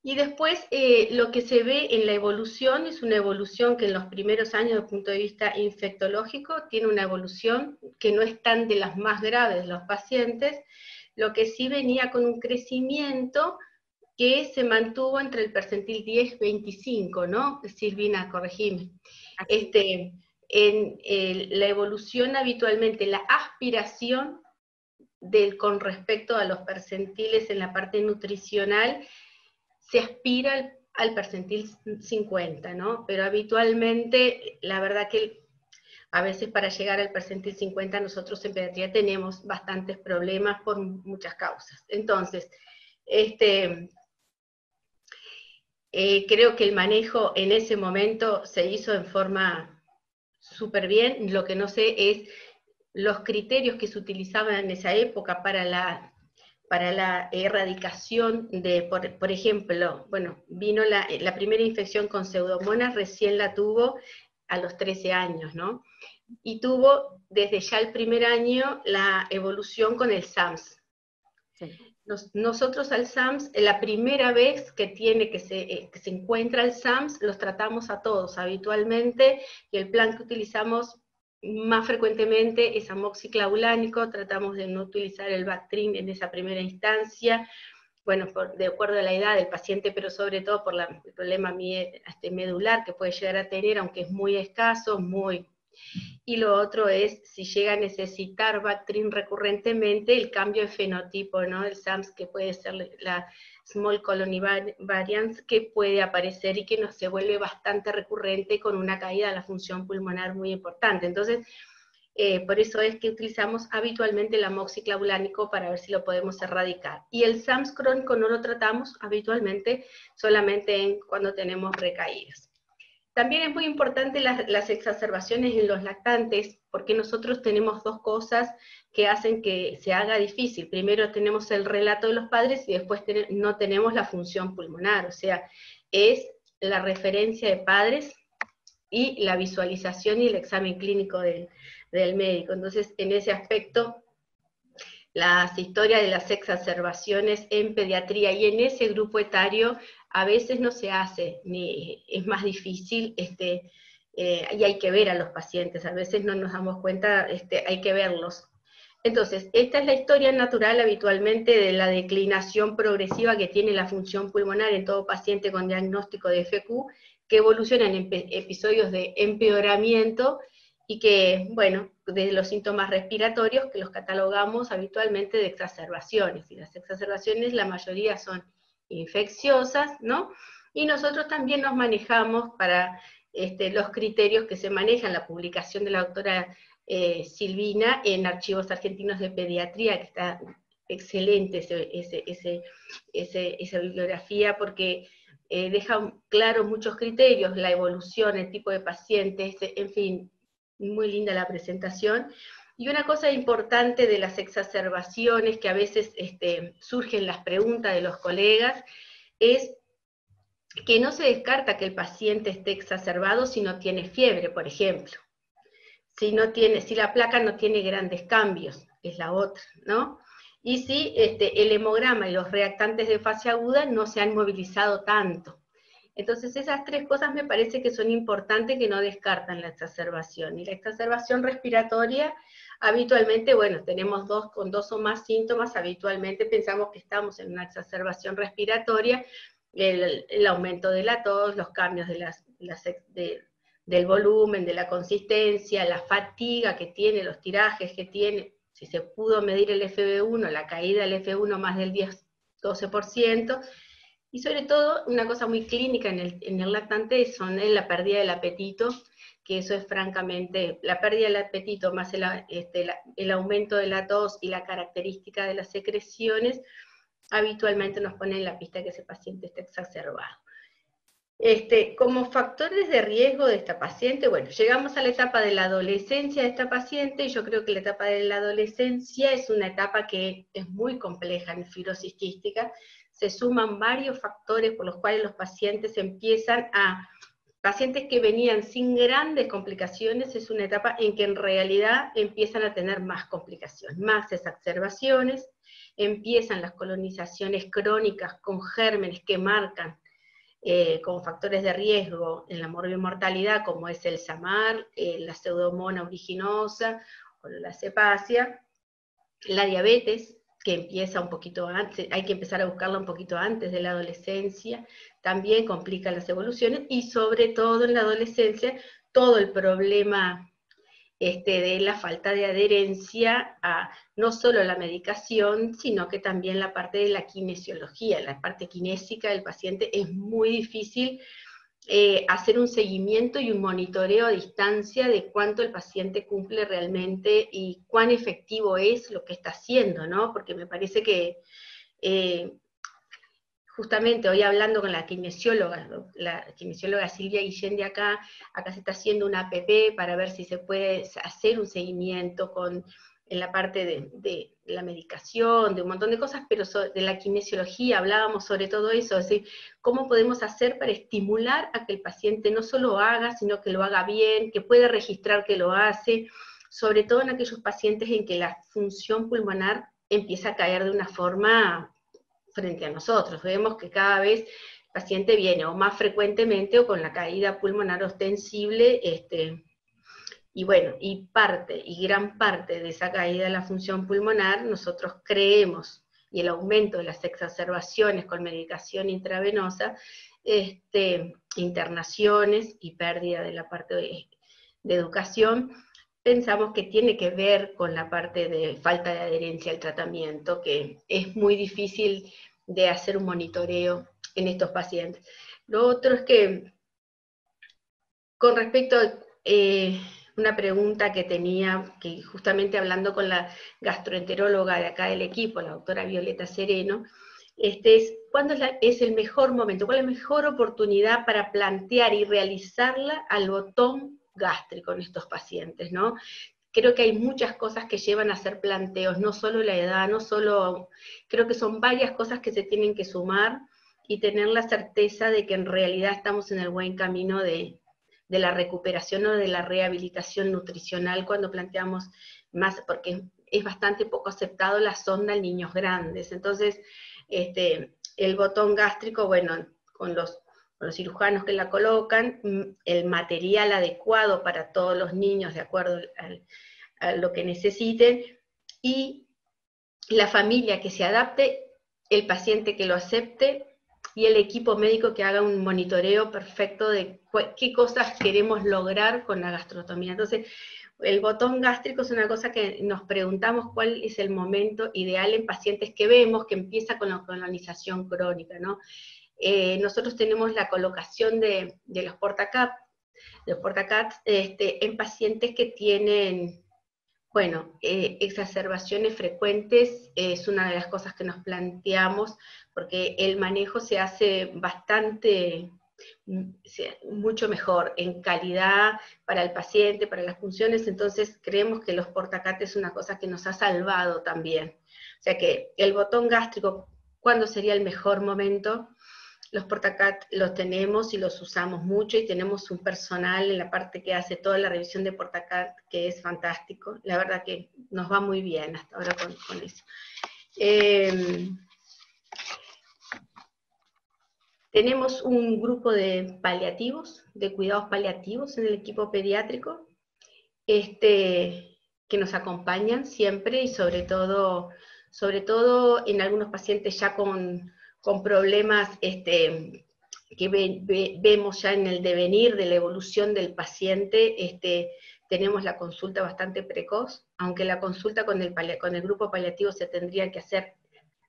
Y después lo que se ve en la evolución es una evolución que en los primeros años desde el punto de vista infectológico tiene una evolución que no es tan de las más graves de los pacientes, lo que sí venía con un crecimiento que se mantuvo entre el percentil 10-25, ¿no? Silvina, corregime. En la evolución habitualmente, la aspiración con respecto a los percentiles en la parte nutricional, se aspira al percentil 50, ¿no? Pero habitualmente, la verdad que a veces para llegar al percentil 50 nosotros en pediatría tenemos bastantes problemas por muchas causas. Entonces, creo que el manejo en ese momento se hizo en forma súper bien. Lo que no sé es los criterios que se utilizaban en esa época para la erradicación de, por ejemplo, bueno, vino la primera infección con pseudomonas, recién la tuvo a los 13 años, ¿no? Y tuvo desde ya el primer año la evolución con el SAMS. Sí. Nosotros al SAMS, la primera vez que se encuentra el SAMS, los tratamos a todos habitualmente, y el plan que utilizamos más frecuentemente es amoxiclavulánico, tratamos de no utilizar el Bactrim en esa primera instancia, bueno, de acuerdo a la edad del paciente, pero sobre todo por el problema medular que puede llegar a tener, aunque es muy escaso, Y lo otro es, si llega a necesitar Bactrim recurrentemente, el cambio de fenotipo, ¿no? El SAMS, que puede ser la Small Colony Variance, que puede aparecer y que se vuelve bastante recurrente con una caída de la función pulmonar muy importante. Entonces, por eso es que utilizamos habitualmente el amoxiclavulánico para ver si lo podemos erradicar. Y el SAMS crónico no lo tratamos habitualmente, solamente cuando tenemos recaídas. También es muy importante las exacerbaciones en los lactantes, porque nosotros tenemos dos cosas que hacen que se haga difícil. Primero tenemos el relato de los padres y después no tenemos la función pulmonar, o sea, es la referencia de padres y la visualización y el examen clínico del médico. Entonces, en ese aspecto, las historias de las exacerbaciones en pediatría y en ese grupo etario a veces no se hace, ni es más difícil, y hay que ver a los pacientes, a veces no nos damos cuenta, hay que verlos. Entonces, esta es la historia natural habitualmente de la declinación progresiva que tiene la función pulmonar en todo paciente con diagnóstico de FQ, que evoluciona en episodios de empeoramiento, y que, bueno, de los síntomas respiratorios que los catalogamos habitualmente de exacerbaciones, y las exacerbaciones la mayoría son infecciosas, ¿no? Y nosotros también nos manejamos para los criterios que se manejan, la publicación de la doctora Silvina en Archivos Argentinos de Pediatría, que está excelente esa bibliografía, porque deja claro muchos criterios, la evolución, el tipo de pacientes, en fin, muy linda la presentación. Y una cosa importante de las exacerbaciones, que a veces surgen las preguntas de los colegas, es que no se descarta que el paciente esté exacerbado si no tiene fiebre, por ejemplo. Si la placa no tiene grandes cambios, es la otra, ¿no? Y si el hemograma y los reactantes de fase aguda no se han movilizado tanto. Entonces esas tres cosas me parece que son importantes, que no descartan la exacerbación. Y la exacerbación respiratoria, habitualmente, bueno, tenemos con dos o más síntomas, habitualmente pensamos que estamos en una exacerbación respiratoria, el aumento de la tos, los cambios del volumen, de la consistencia, la fatiga que tiene, los tirajes que tiene, si se pudo medir el FB1, la caída del FB1 más del 10-12%, Y sobre todo, una cosa muy clínica en el lactante es la pérdida del apetito, que eso es francamente, la pérdida del apetito más el aumento de la tos y la característica de las secreciones, habitualmente nos pone en la pista que ese paciente está exacerbado. Como factores de riesgo de esta paciente, bueno, llegamos a la etapa de la adolescencia de esta paciente, y yo creo que la etapa de la adolescencia es una etapa que es muy compleja en fibrosis quística. Se suman varios factores por los cuales los pacientes empiezan pacientes que venían sin grandes complicaciones, es una etapa en que en realidad empiezan a tener más complicaciones, más exacerbaciones, empiezan las colonizaciones crónicas con gérmenes que marcan como factores de riesgo en la morbimortalidad, como es el SAMAR, la pseudomonas aeruginosa o la cepacia, la diabetes, que empieza un poquito antes, hay que empezar a buscarla un poquito antes de la adolescencia, también complica las evoluciones, y sobre todo en la adolescencia, todo el problema de la falta de adherencia a no solo la medicación, sino que también la parte de la kinesiología, la parte kinésica del paciente. Es muy difícil hacer un seguimiento y un monitoreo a distancia de cuánto el paciente cumple realmente y cuán efectivo es lo que está haciendo, ¿no? Porque me parece que justamente hoy hablando con la kinesióloga Silvia Guillén de acá se está haciendo una APP para ver si se puede hacer un seguimiento en la parte de la medicación, de un montón de cosas, pero de la kinesiología hablábamos sobre todo eso, es decir, cómo podemos hacer para estimular a que el paciente no solo haga, sino que lo haga bien, que pueda registrar que lo hace, sobre todo en aquellos pacientes en que la función pulmonar empieza a caer de una forma frente a nosotros. Vemos que cada vez el paciente viene o más frecuentemente o con la caída pulmonar ostensible, y bueno, y gran parte de esa caída de la función pulmonar, nosotros creemos, y el aumento de las exacerbaciones con medicación intravenosa, internaciones y pérdida de la parte de educación, pensamos que tiene que ver con la parte de falta de adherencia al tratamiento, que es muy difícil de hacer un monitoreo en estos pacientes. Lo otro es que, con respecto a una pregunta que tenía, que justamente hablando con la gastroenteróloga de acá del equipo, la doctora Violeta Sereno, ¿cuándo es el mejor momento? ¿Cuál es la mejor oportunidad para plantear y realizarla al botón gástrico en estos pacientes, ¿no? Creo que hay muchas cosas que llevan a hacer planteos, no solo la edad, creo que son varias cosas que se tienen que sumar y tener la certeza de que en realidad estamos en el buen camino de la recuperación o de la rehabilitación nutricional cuando planteamos más, porque es bastante poco aceptado la sonda en niños grandes. Entonces, el botón gástrico, bueno, con los cirujanos que la colocan, el material adecuado para todos los niños de acuerdo a lo que necesiten, y la familia que se adapte, el paciente que lo acepte, y el equipo médico que haga un monitoreo perfecto de qué cosas queremos lograr con la gastrotomía. Entonces, el botón gástrico es una cosa que nos preguntamos cuál es el momento ideal en pacientes que vemos que empieza con la colonización crónica, ¿no? Nosotros tenemos la colocación de los portacaps, en pacientes que tienen, bueno, exacerbaciones frecuentes. Es una de las cosas que nos planteamos, porque el manejo se hace mucho mejor en calidad para el paciente, para las funciones. Entonces creemos que los portacat es una cosa que nos ha salvado también. O sea que el botón gástrico, ¿cuándo sería el mejor momento? Los portacat los tenemos y los usamos mucho, y tenemos un personal en la parte que hace toda la revisión de portacat que es fantástico. La verdad que nos va muy bien hasta ahora con eso. Tenemos un grupo de paliativos, de cuidados paliativos en el equipo pediátrico, que nos acompañan siempre, y sobre todo en algunos pacientes ya con problemas que vemos ya en el devenir de la evolución del paciente. Tenemos la consulta bastante precoz, aunque la consulta con el grupo paliativo se tendría que hacer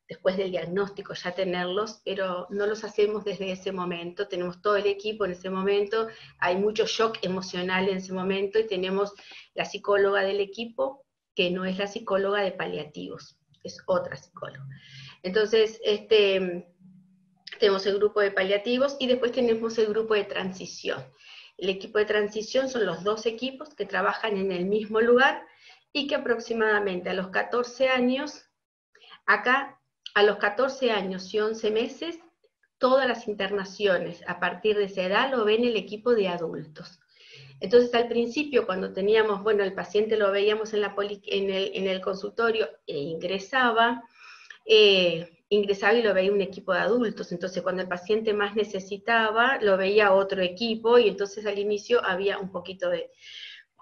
después del diagnóstico ya tenerlos, pero no los hacemos desde ese momento, tenemos todo el equipo en ese momento, hay mucho shock emocional en ese momento, y tenemos la psicóloga del equipo, que no es la psicóloga de paliativos, es otra psicóloga. Entonces, tenemos el grupo de paliativos, y después tenemos el grupo de transición. El equipo de transición son los 2 equipos que trabajan en el mismo lugar, y que aproximadamente a los 14 años, acá, a los 14 años y 11 meses, todas las internaciones a partir de esa edad lo ven el equipo de adultos. Entonces, al principio, cuando teníamos, bueno, el paciente lo veíamos en el consultorio e ingresaba y lo veía un equipo de adultos. Entonces, cuando el paciente más necesitaba, lo veía otro equipo, y entonces al inicio había un poquito de...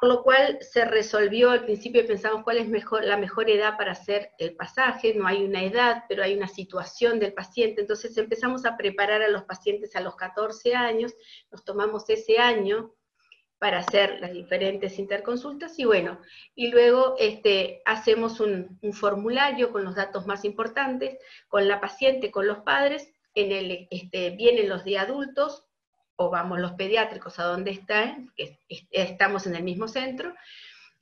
Por lo cual se resolvió, al principio pensamos cuál es la mejor edad para hacer el pasaje, no hay una edad, pero hay una situación del paciente, entonces empezamos a preparar a los pacientes a los 14 años, nos tomamos ese año para hacer las diferentes interconsultas, y bueno, y luego hacemos un formulario con los datos más importantes, con la paciente, con los padres, vienen los de adultos, o vamos los pediátricos a donde están, que estamos en el mismo centro,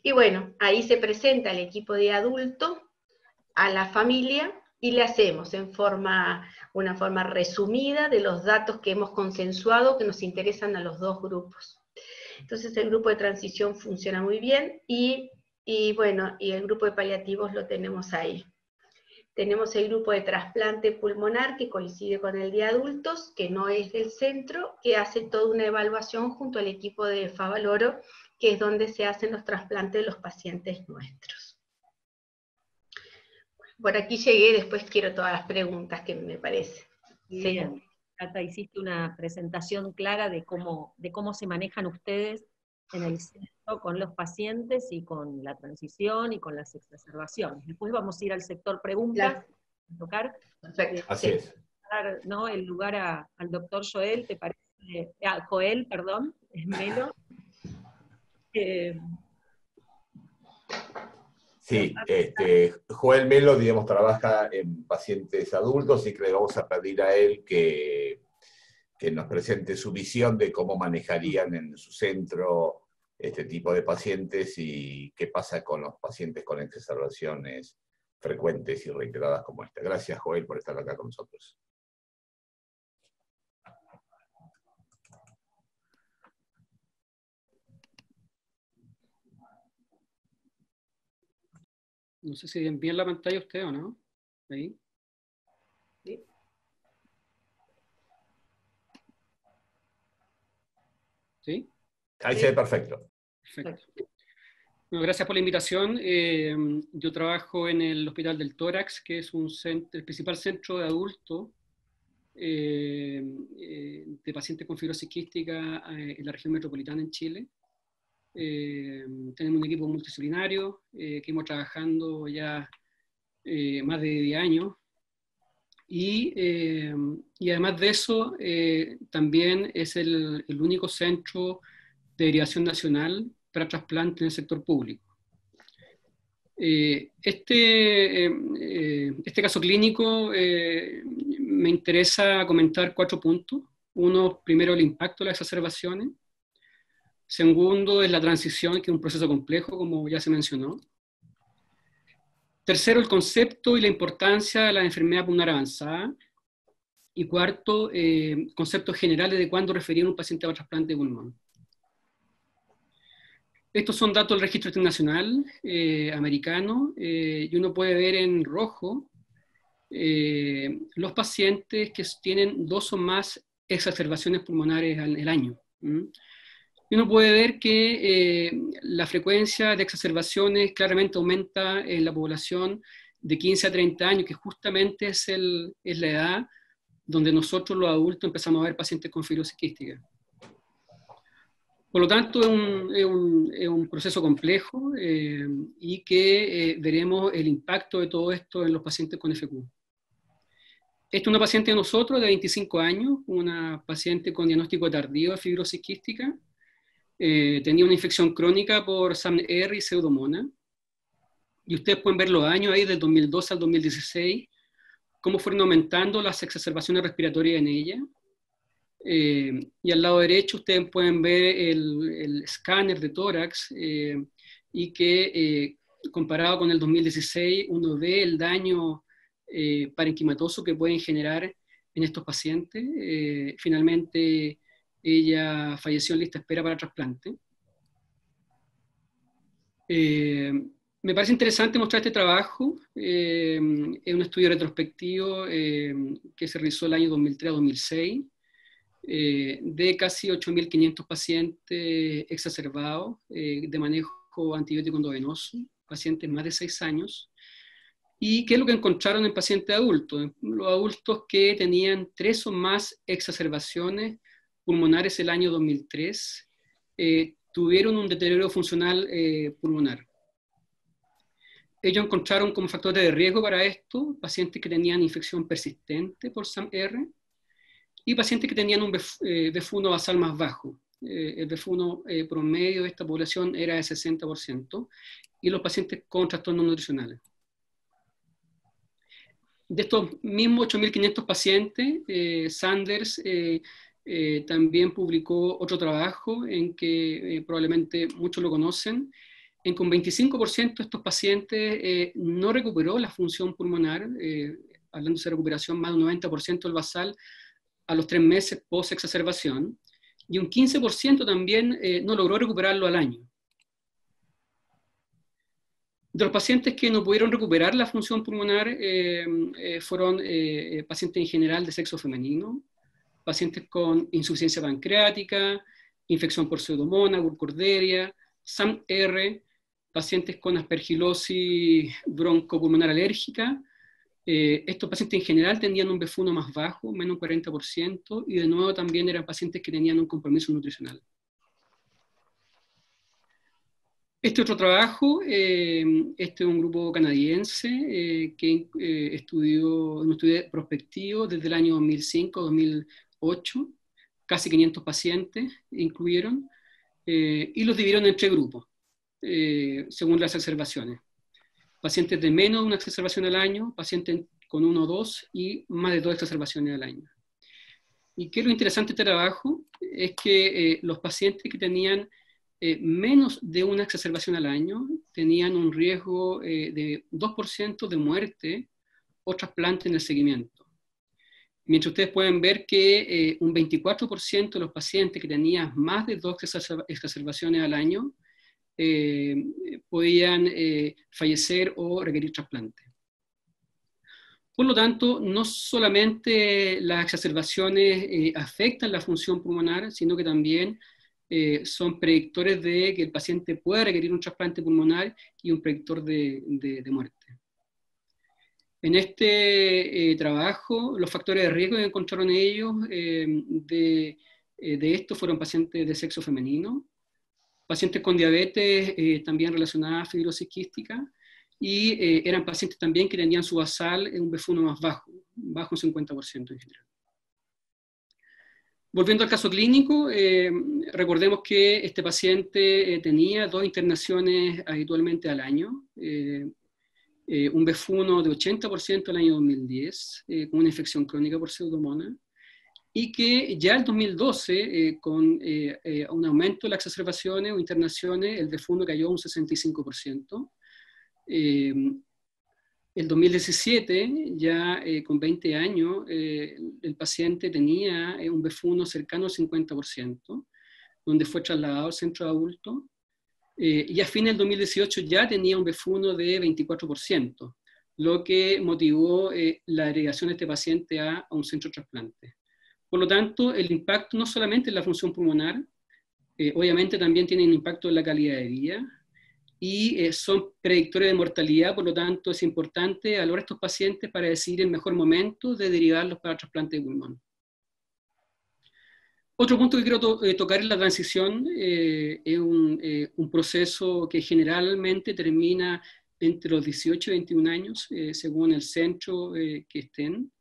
y bueno, ahí se presenta el equipo de adulto a la familia, y le hacemos una forma resumida de los datos que hemos consensuado que nos interesan a los 2 grupos. Entonces el grupo de transición funciona muy bien, y bueno, y el grupo de paliativos lo tenemos ahí. Tenemos el grupo de trasplante pulmonar, que coincide con el de adultos, que no es del centro, que hace toda una evaluación junto al equipo de Favaloro, que es donde se hacen los trasplantes de los pacientes nuestros. Por aquí llegué, después quiero todas las preguntas que me parece. Bien, sí. Cata, hiciste una presentación clara de cómo se manejan ustedes en el centro con los pacientes y con la transición y con las exacerbaciones. Después vamos a ir al sector preguntas, claro. A tocar. Perfecto. Así es. Dar, ¿no?, el lugar al doctor Joel, ¿te parece? Joel, perdón, es Melo. Sí, Joel Melo, digamos, trabaja en pacientes adultos, y que le vamos a pedir a él que nos presente su visión de cómo manejarían en su centro este tipo de pacientes y qué pasa con los pacientes con exacerbaciones frecuentes y reiteradas como esta. Gracias, Joel, por estar acá con nosotros. No sé si envían la pantalla usted o no. Ahí. ¿Sí? ¿Sí? Ahí se ve perfecto. Perfecto. Bueno, gracias por la invitación. Yo trabajo en el Hospital del Tórax, que es el principal centro de adultos de pacientes con fibrosis quística en la región metropolitana en Chile. Tenemos un equipo multidisciplinario que hemos trabajando ya más de 10 años. Y además de eso, también es el único centro de derivación nacional para trasplante en el sector público. Este caso clínico me interesa comentar 4 puntos. Uno, primero, el impacto de las exacerbaciones. Segundo, es la transición, que es un proceso complejo, como ya se mencionó. Tercero, el concepto y la importancia de la enfermedad pulmonar avanzada. Y cuarto, conceptos generales de cuándo referir a un paciente a trasplante de pulmón. Estos son datos del registro internacional americano, y uno puede ver en rojo los pacientes que tienen 2 o más exacerbaciones pulmonares al año. Y uno puede ver que la frecuencia de exacerbaciones claramente aumenta en la población de 15 a 30 años, que justamente es la edad donde nosotros los adultos empezamos a ver pacientes con fibrosis quística. Por lo tanto, es un proceso complejo y que veremos el impacto de todo esto en los pacientes con FQ. Esta es una paciente de nosotros de 25 años, una paciente con diagnóstico tardío de fibrosis quística. Tenía una infección crónica por SAM-R y Pseudomonas. Y ustedes pueden ver los años ahí del 2012 al 2016, cómo fueron aumentando las exacerbaciones respiratorias en ella. Y al lado derecho ustedes pueden ver el escáner de tórax y que comparado con el 2016 uno ve el daño parenquimatoso que pueden generar en estos pacientes. Finalmente ella falleció en lista de espera para trasplante. Me parece interesante mostrar este trabajo. Es un estudio retrospectivo que se realizó el año 2003 a 2006, de casi 8.500 pacientes exacerbados de manejo antibiótico endovenoso, pacientes más de 6 años. ¿Y qué es lo que encontraron en pacientes adultos? Los adultos que tenían 3 o más exacerbaciones pulmonares el año 2003 tuvieron un deterioro funcional pulmonar. Ellos encontraron como factores de riesgo para esto pacientes que tenían infección persistente por SAM-R y pacientes que tenían un BF1 basal más bajo. El BF1 promedio de esta población era de 60%, y los pacientes con trastornos nutricionales. De estos mismos 8.500 pacientes, Sanders también publicó otro trabajo en que probablemente muchos lo conocen, en que un 25% de estos pacientes no recuperó la función pulmonar, hablando de recuperación más de un 90% del basal a los 3 meses post-exacerbación, y un 15% también no logró recuperarlo al año. De los pacientes que no pudieron recuperar la función pulmonar fueron pacientes en general de sexo femenino, pacientes con insuficiencia pancreática, infección por Pseudomonas, Burkholderia, SAM-R, pacientes con aspergilosis broncopulmonar alérgica. Estos pacientes en general tenían un BF1 más bajo, menos un 40%, y de nuevo también eran pacientes que tenían un compromiso nutricional. Este otro trabajo, este es un grupo canadiense que estudió un estudio prospectivo desde el año 2005 a 2008, casi 500 pacientes incluyeron, y los dividieron en 3 grupos, según las exacerbaciones. Pacientes de menos de una exacerbación al año, pacientes con 1 o 2 y más de 2 exacerbaciones al año. Y qué es lo interesante de este trabajo es que los pacientes que tenían menos de una exacerbación al año tenían un riesgo de 2% de muerte o trasplante en el seguimiento. Mientras ustedes pueden ver que un 24% de los pacientes que tenían más de 2 exacerbaciones al año podían fallecer o requerir trasplante. Por lo tanto, no solamente las exacerbaciones afectan la función pulmonar, sino que también son predictores de que el paciente pueda requerir un trasplante pulmonar y un predictor de muerte. En este trabajo, los factores de riesgo que encontraron ellos de esto fueron pacientes de sexo femenino, pacientes con diabetes también relacionada a fibrosis quística, y eran pacientes también que tenían su basal en un BF1 más bajo, bajo un 50% en general. Volviendo al caso clínico, recordemos que este paciente tenía 2 internaciones habitualmente al año, un BF1 de 80% el año 2010, con una infección crónica por Pseudomonas, y que ya el 2012, con un aumento de las exacerbaciones o internaciones, el BF1 cayó un 65%. El 2017, ya con 20 años, el paciente tenía un BF1 cercano al 50%, donde fue trasladado al centro de adultos, y a fin del 2018 ya tenía un BF1 de 24%, lo que motivó la agregación de este paciente a un centro de trasplante. Por lo tanto, el impacto no solamente en la función pulmonar, obviamente también tiene un impacto en la calidad de vida, y son predictores de mortalidad. Por lo tanto es importante evaluar a estos pacientes para decidir el mejor momento de derivarlos para trasplante de pulmón. Otro punto que quiero tocar es la transición. Es un proceso que generalmente termina entre los 18 y 21 años, según el centro que estén.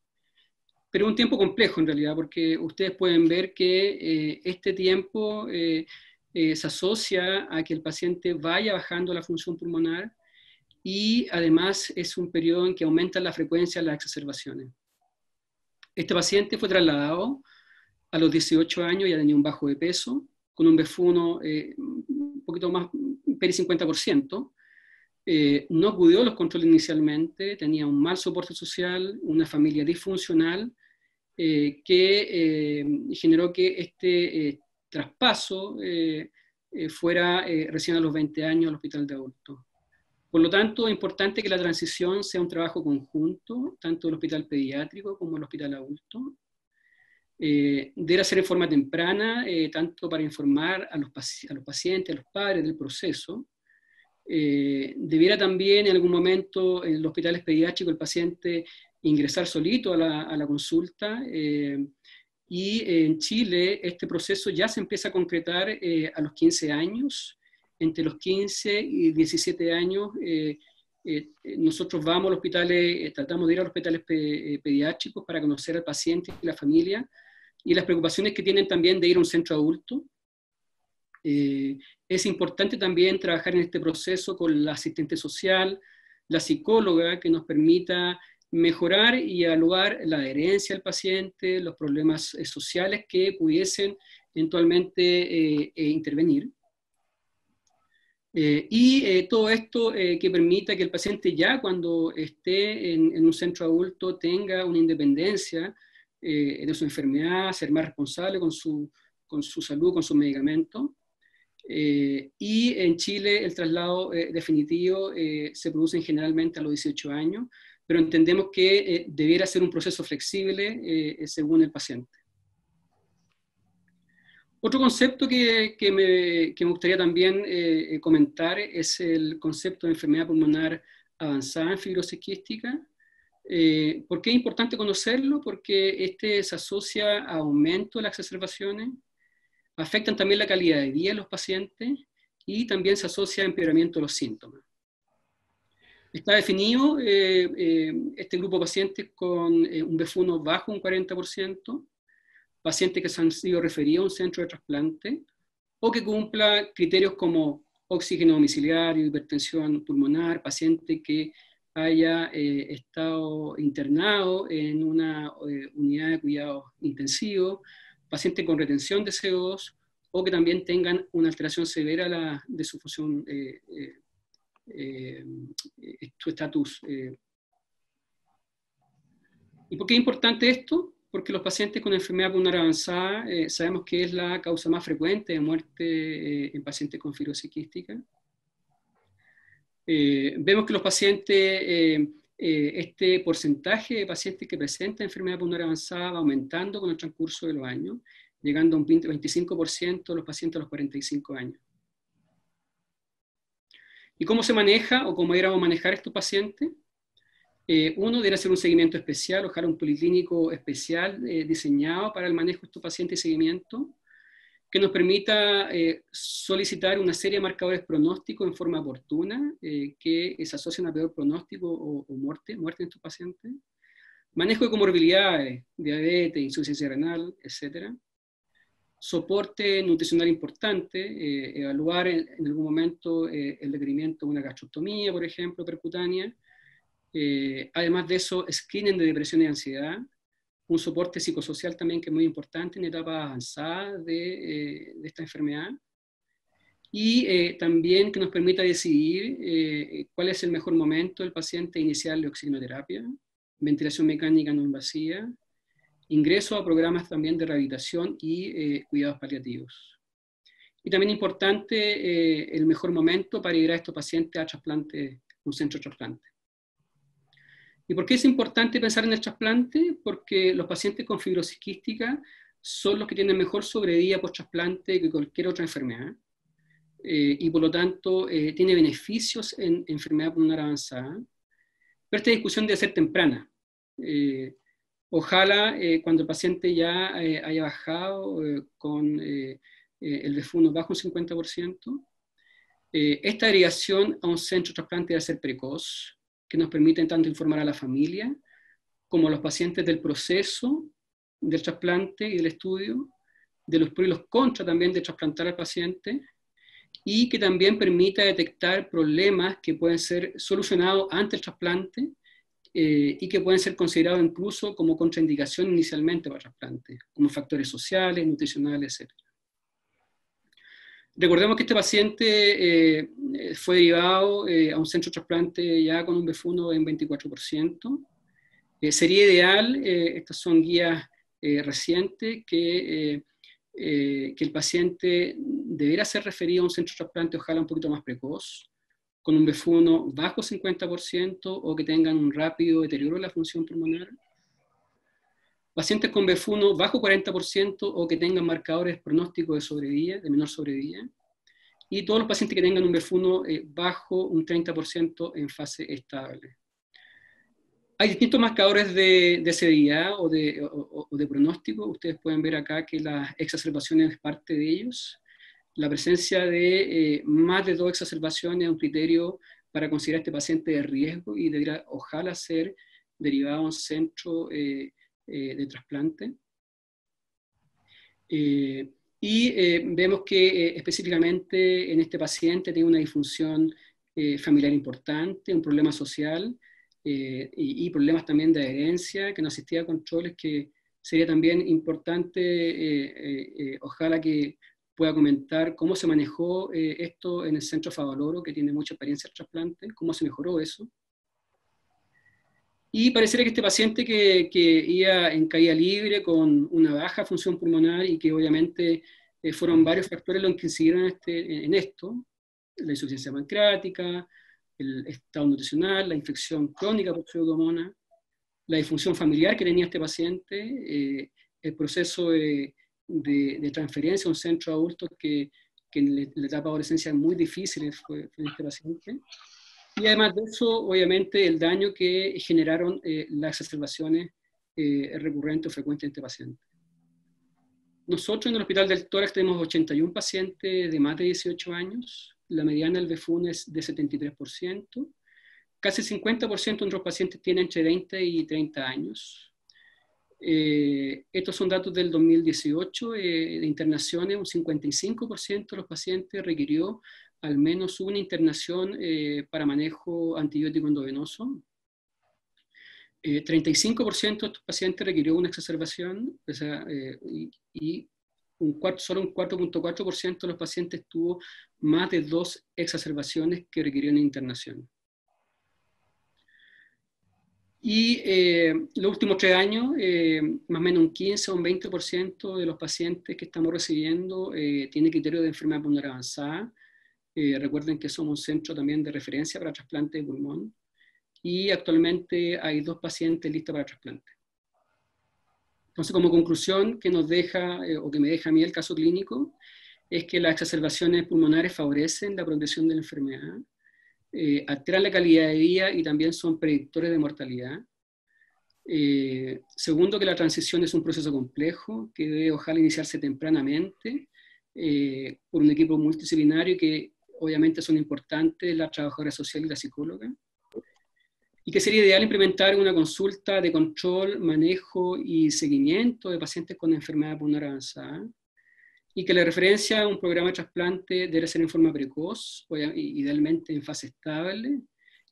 Pero es un tiempo complejo en realidad, porque ustedes pueden ver que este tiempo se asocia a que el paciente vaya bajando la función pulmonar y además es un periodo en que aumenta la frecuencia de las exacerbaciones. Este paciente fue trasladado a los 18 años, ya tenía un bajo de peso, con un BF1 un poquito más, peri 50%, no acudió a los controles inicialmente, tenía un mal soporte social, una familia disfuncional, que generó que este traspaso fuera recién a los 20 años al hospital de adultos. Por lo tanto, es importante que la transición sea un trabajo conjunto, tanto el hospital pediátrico como el hospital adulto. Deberá ser en forma temprana, tanto para informar a los pacientes, a los padres del proceso. Debiera también en algún momento en los hospitales pediátricos el paciente ingresar solito a la consulta, y en Chile este proceso ya se empieza a concretar a los 15 años. Entre los 15 y 17 años nosotros vamos a los hospitales, tratamos de ir a los hospitales pediátricos para conocer al paciente y la familia, y las preocupaciones que tienen también de ir a un centro adulto. Es importante también trabajar en este proceso con la asistente social, la psicóloga, que nos permita mejorar y evaluar la adherencia del paciente, los problemas sociales que pudiesen eventualmente intervenir. Todo esto que permita que el paciente ya cuando esté en un centro adulto tenga una independencia de su enfermedad, ser más responsable con su salud, con sus medicamentos. Y en Chile el traslado definitivo se produce generalmente a los 18 años, pero entendemos que debiera ser un proceso flexible según el paciente. Otro concepto que me gustaría también comentar es el concepto de enfermedad pulmonar avanzada en fibrosis quística. ¿Por qué es importante conocerlo? Porque este se asocia a aumento de las exacerbaciones, afectan también la calidad de vida de los pacientes y también se asocia a empeoramiento de los síntomas. Está definido este grupo de pacientes con un BF1 bajo un 40%, pacientes que se han sido referidos a un centro de trasplante o que cumpla criterios como oxígeno domiciliario, hipertensión pulmonar, paciente que haya estado internado en una unidad de cuidados intensivos, pacientes con retención de CO2 o que también tengan una alteración severa de su función, su estatus. ¿Y por qué es importante esto? Porque los pacientes con enfermedad pulmonar avanzada sabemos que es la causa más frecuente de muerte en pacientes con fibrosis quística. Vemos que los pacientes, este porcentaje de pacientes que presentan enfermedad pulmonar avanzada va aumentando con el transcurso de los años, llegando a un 25% de los pacientes a los 45 años. ¿Y cómo se maneja o cómo deberíamos manejar estos pacientes? Uno, debe hacer un seguimiento especial, ojalá un policlínico especial diseñado para el manejo de estos pacientes y seguimiento, que nos permita solicitar una serie de marcadores pronósticos en forma oportuna, que se asocian a peor pronóstico o muerte en estos pacientes. Manejo de comorbilidades, diabetes, insuficiencia renal, etc. Soporte nutricional importante, evaluar en algún momento el requerimiento de una gastrostomía, por ejemplo, percutánea. Además de eso, screening de depresión y ansiedad, un soporte psicosocial también que es muy importante en etapas avanzadas de esta enfermedad, y también que nos permita decidir cuál es el mejor momento del paciente iniciarle oxigenoterapia, ventilación mecánica no invasiva, ingreso a programas también de rehabilitación y cuidados paliativos. Y también importante el mejor momento para ir a estos pacientes a trasplante, un centro de trasplante. ¿Y por qué es importante pensar en el trasplante? Porque los pacientes con fibrosis quística son los que tienen mejor sobrevida post trasplante que cualquier otra enfermedad, y por lo tanto tiene beneficios en enfermedad pulmonar avanzada. Pero esta discusión debe ser temprana. Ojalá cuando el paciente ya haya bajado con el BF1 bajo un 50%, esta derivación a un centro de trasplante debe ser precoz, que nos permiten tanto informar a la familia como a los pacientes del proceso del trasplante y del estudio, de los pros y los contras también de trasplantar al paciente, y que también permita detectar problemas que pueden ser solucionados antes del trasplante y que pueden ser considerados incluso como contraindicación inicialmente para el trasplante, como factores sociales, nutricionales, etc. Recordemos que este paciente fue derivado a un centro de trasplante ya con un BEFUNO en 24%. Sería ideal, estas son guías recientes, que el paciente deberá ser referido a un centro de trasplante, ojalá un poquito más precoz, con un BEFUNO bajo 50% o que tengan un rápido deterioro de la función pulmonar. Pacientes con BEFUNO bajo 40% o que tengan marcadores pronósticos de sobrevida, de menor sobrevida. Y todos los pacientes que tengan un BEFUNO bajo un 30% en fase estable. Hay distintos marcadores de severidad o de pronóstico. Ustedes pueden ver acá que las exacerbaciones es parte de ellos. La presencia de más de 2 exacerbaciones es un criterio para considerar a este paciente de riesgo y debería, ojalá, ser derivado a un centro de trasplante. Vemos que específicamente en este paciente tiene una disfunción familiar importante, un problema social y problemas también de adherencia, que no asistía a controles, que sería también importante, ojalá que pueda comentar cómo se manejó esto en el Centro Favaloro, que tiene mucha experiencia en trasplante, cómo se mejoró eso. Y pareciera que este paciente que iba en caída libre con una baja función pulmonar y que obviamente fueron varios factores los que incidieron en esto, la insuficiencia pancreática, el estado nutricional, la infección crónica por pseudomonas, la disfunción familiar que tenía este paciente, el proceso de transferencia a un centro de adultos que en la etapa de adolescencia es muy difícil fue en este paciente. Y además de eso, obviamente, el daño que generaron las exacerbaciones recurrentes o frecuentes en este paciente. Nosotros en el Hospital del Tórax tenemos 81 pacientes de más de 18 años. La mediana del BEFUNO es de 73%. Casi 50% de nuestros pacientes tienen entre 20 y 30 años. Estos son datos del 2018 de internaciones. Un 55% de los pacientes requirió al menos una internación para manejo antibiótico endovenoso. 35% de estos pacientes requirió una exacerbación, o sea, y solo un 4.4% de los pacientes tuvo más de 2 exacerbaciones que requirieron internación. Y los últimos 3 años, más o menos un 15 o un 20% de los pacientes que estamos recibiendo tiene criterio de enfermedad pulmonar avanzada. Recuerden que somos un centro también de referencia para trasplante de pulmón y actualmente hay 2 pacientes listos para trasplante. Entonces, como conclusión que nos deja, o que me deja a mí el caso clínico, es que las exacerbaciones pulmonares favorecen la progresión de la enfermedad, alteran la calidad de vida y también son predictores de mortalidad. Segundo, que la transición es un proceso complejo que debe, ojalá, iniciarse tempranamente por un equipo multidisciplinario que obviamente son importantes la trabajadora social y la psicóloga, y que sería ideal implementar una consulta de control, manejo y seguimiento de pacientes con enfermedad pulmonar avanzada, y que la referencia a un programa de trasplante debe ser en forma precoz, idealmente en fase estable,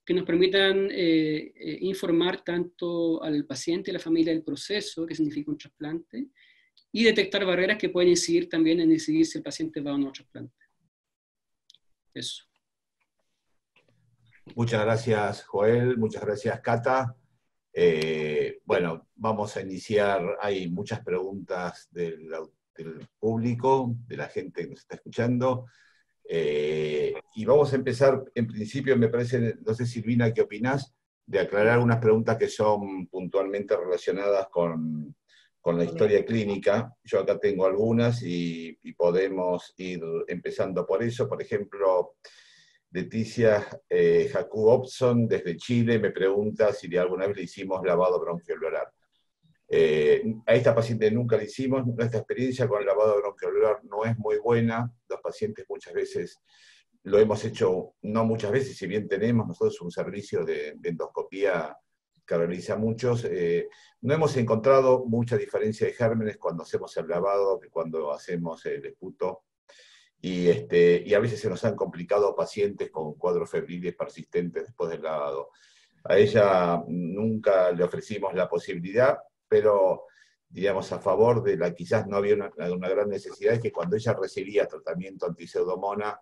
que nos permitan informar tanto al paciente y a la familia del proceso, que significa un trasplante, y detectar barreras que pueden incidir también en decidir si el paciente va o no a trasplante. Eso. Muchas gracias, Joel. Muchas gracias, Cata. Bueno, vamos a iniciar. Hay muchas preguntas del público, de la gente que nos está escuchando. Y vamos a empezar, en principio, me parece, no sé, Silvina, ¿qué opinás? De aclarar unas preguntas que son puntualmente relacionadas con la historia clínica. Yo acá tengo algunas y podemos ir empezando por eso. Por ejemplo, Leticia Jacobson, desde Chile, me pregunta si alguna vez le hicimos lavado bronquiolvar. A esta paciente nunca le hicimos. Nuestra experiencia con el lavado bronquiolvar no es muy buena. Los pacientes muchas veces lo hemos hecho, no muchas veces, si bien tenemos nosotros un servicio de endoscopía que realiza muchos, no hemos encontrado mucha diferencia de gérmenes cuando hacemos el lavado que cuando hacemos el esputo. y a veces se nos han complicado pacientes con cuadros febriles persistentes después del lavado. A ella nunca le ofrecimos la posibilidad, pero digamos, a favor de la quizás no había una gran necesidad, es que cuando ella recibía tratamiento anti-Pseudomonas,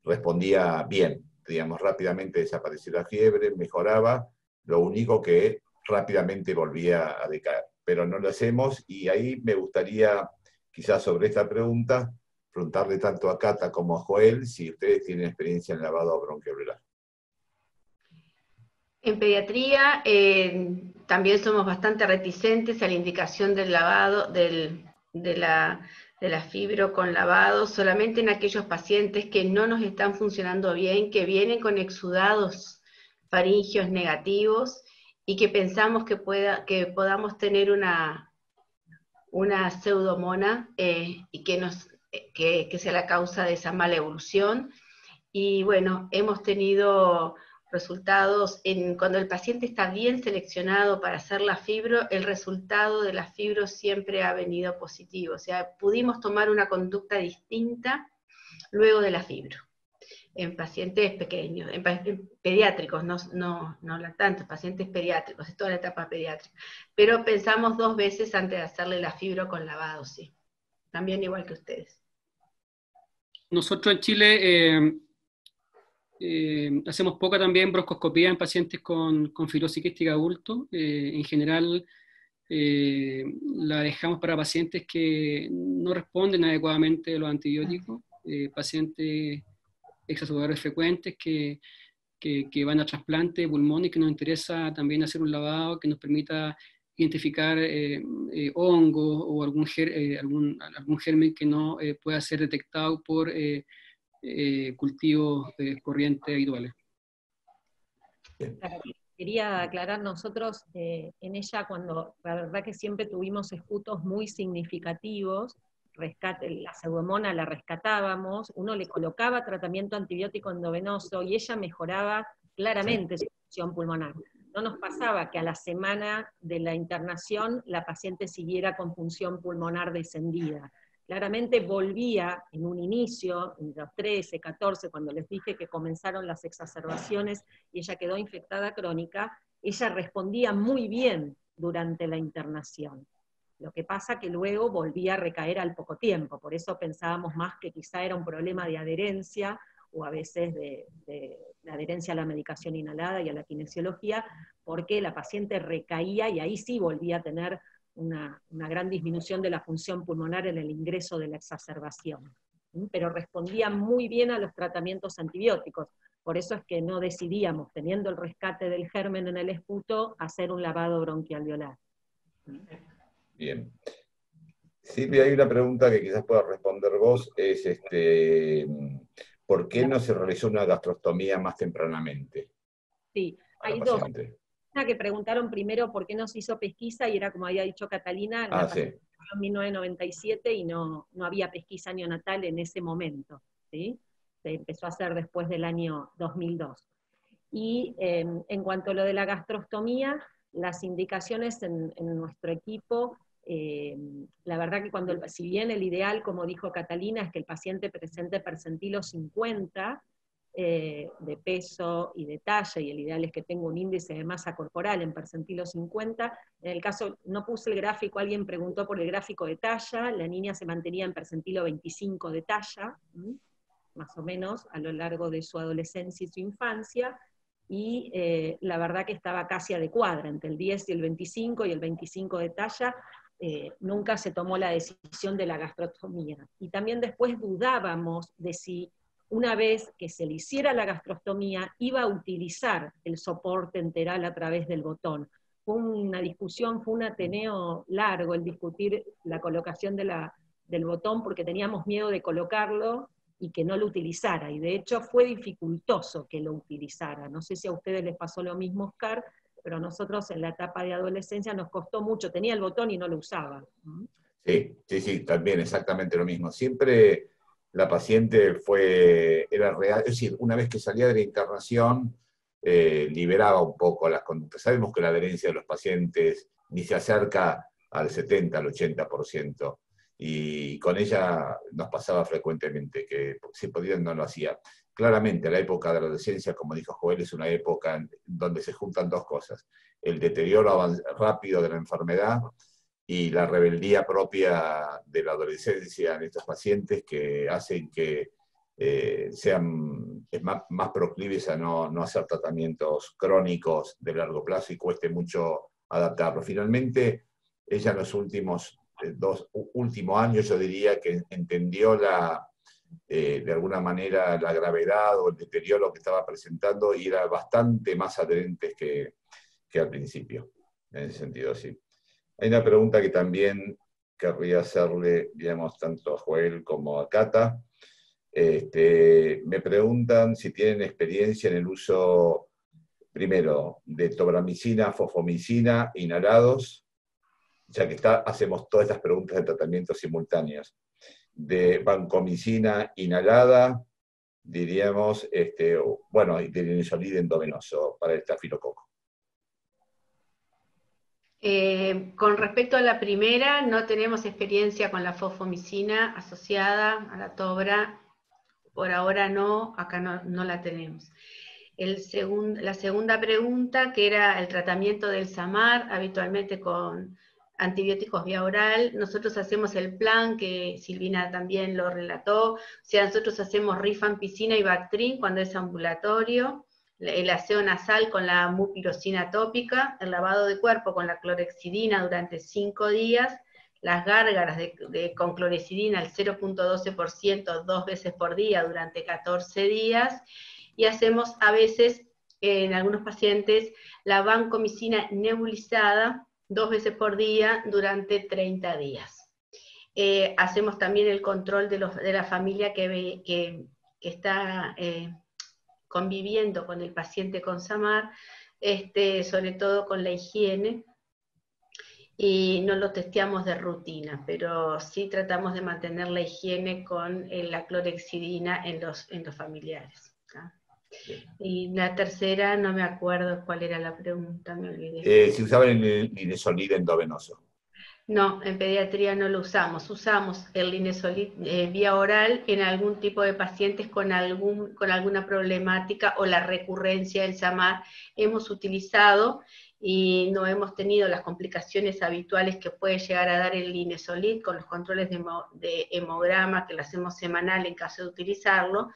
respondía bien, digamos, rápidamente desapareció la fiebre, mejoraba, lo único que rápidamente volvía a decaer. Pero no lo hacemos, y ahí me gustaría, quizás sobre esta pregunta, preguntarle tanto a Cata como a Joel si ustedes tienen experiencia en lavado bronquioliar. En pediatría también somos bastante reticentes a la indicación del lavado, de la fibro con lavado, solamente en aquellos pacientes que no nos están funcionando bien, que vienen con exudados faringios negativos y que pensamos que podamos tener una pseudomona y que sea la causa de esa mala evolución. Y bueno, hemos tenido resultados, cuando el paciente está bien seleccionado para hacer la fibro, el resultado de la fibro siempre ha venido positivo. O sea, pudimos tomar una conducta distinta luego de la fibro, en pacientes pequeños, en pediátricos, no lactantes, pacientes pediátricos, es toda la etapa pediátrica. Pero pensamos 2 veces antes de hacerle la fibro con lavado, sí. También igual que ustedes. Nosotros en Chile hacemos poca también broncoescopía en pacientes con fibrosis quística adulto. En general la dejamos para pacientes que no responden adecuadamente a los antibióticos, pacientes exacerbadores frecuentes que van a trasplante de pulmón y que nos interesa también hacer un lavado que nos permita identificar hongos o algún germen que no pueda ser detectado por cultivos corrientes habituales. Quería aclarar, nosotros en ella, cuando la verdad que siempre tuvimos esputos muy significativos, la pseudomona la rescatábamos, uno le colocaba tratamiento antibiótico endovenoso y ella mejoraba claramente su función pulmonar. No nos pasaba que a la semana de la internación la paciente siguiera con función pulmonar descendida. Claramente volvía en un inicio, en los 13, 14, cuando les dije que comenzaron las exacerbaciones y ella quedó infectada crónica, ella respondía muy bien durante la internación. Lo que pasa que luego volvía a recaer al poco tiempo, por eso pensábamos más que quizá era un problema de adherencia, o a veces de adherencia a la medicación inhalada y a la kinesiología, porque la paciente recaía y ahí sí volvía a tener una gran disminución de la función pulmonar en el ingreso de la exacerbación. Pero respondía muy bien a los tratamientos antibióticos, por eso es que no decidíamos, teniendo el rescate del germen en el esputo, hacer un lavado bronquialveolar. Bien. Silvia, hay una pregunta que quizás pueda responder vos, es ¿por qué no se realizó una gastrostomía más tempranamente? Sí, hay dos. Una que preguntaron primero por qué no se hizo pesquisa, y era como había dicho Catalina, en 1997 y no había pesquisa neonatal en ese momento, ¿sí? Se empezó a hacer después del año 2002. Y en cuanto a lo de la gastrostomía, las indicaciones en nuestro equipo, la verdad que si bien el ideal, como dijo Catalina, es que el paciente presente percentilo 50, de peso y de talla, y el ideal es que tenga un índice de masa corporal en percentilo 50, en el caso, no puse el gráfico, alguien preguntó por el gráfico de talla, la niña se mantenía en percentilo 25 de talla, más o menos, a lo largo de su adolescencia y su infancia, y la verdad que estaba casi adecuada, entre el 10 y el 25 de talla, nunca se tomó la decisión de la gastrostomía. Y también después dudábamos de si una vez que se le hiciera la gastrostomía, iba a utilizar el soporte enteral a través del botón. Fue una discusión, fue un ateneo largo el discutir la colocación del botón, porque teníamos miedo de colocarlo y que no lo utilizara, y de hecho fue dificultoso que lo utilizara. No sé si a ustedes les pasó lo mismo, Oscar, pero a nosotros en la etapa de adolescencia nos costó mucho, tenía el botón y no lo usaba. Sí, también exactamente lo mismo. Siempre la paciente era real, es decir, una vez que salía de la internación, liberaba un poco las conductas. Sabemos que la adherencia de los pacientes ni se acerca al 70, al 80%. y con ella nos pasaba frecuentemente, que si podía no lo hacía. Claramente, la época de la adolescencia, como dijo Joel, es una época en donde se juntan dos cosas: el deterioro rápido de la enfermedad y la rebeldía propia de la adolescencia en estos pacientes, que hacen que sean más proclives a no hacer tratamientos crónicos de largo plazo y cueste mucho adaptarlo. Finalmente, ella en los últimos años, yo diría que entendió de alguna manera la gravedad o el deterioro que estaba presentando, y era bastante más adherente que al principio, en ese sentido, sí. Hay una pregunta que también querría hacerle, digamos, tanto a Joel como a Cata. Me preguntan si tienen experiencia en el uso, primero, de tobramicina, fosfomicina, inhalados, ya que hacemos todas estas preguntas de tratamientos simultáneos, de vancomicina inhalada, diríamos, bueno, y de linezolid endovenoso para el estafilococo. Con respecto a la primera, no tenemos experiencia con la fosfomicina asociada a la tobra. Por ahora no, acá no la tenemos. La segunda pregunta, que era el tratamiento del SAMAR, habitualmente con antibióticos vía oral. Nosotros hacemos el plan, que Silvina también lo relató, o sea, nosotros hacemos rifampicina y Bactrim cuando es ambulatorio, el aseo nasal con la mupirocina tópica, el lavado de cuerpo con la clorexidina durante 5 días, las gárgaras con clorexidina al 0.12% 2 veces por día durante 14 días, y hacemos a veces, en algunos pacientes, la vancomicina nebulizada 2 veces por día durante 30 días. Hacemos también el control de la familia que está conviviendo con el paciente con SAMAR, sobre todo con la higiene, y no lo testeamos de rutina, pero sí tratamos de mantener la higiene con la clorexidina en los familiares. Y la tercera, no me acuerdo cuál era la pregunta, me olvidé. Si usaban el linezolid endovenoso. No, en pediatría no lo usamos. Usamos el linezolid vía oral en algún tipo de pacientes con alguna problemática o la recurrencia del SAMAR. Hemos utilizado y no hemos tenido las complicaciones habituales que puede llegar a dar el linezolid con los controles de hemograma que lo hacemos semanal en caso de utilizarlo.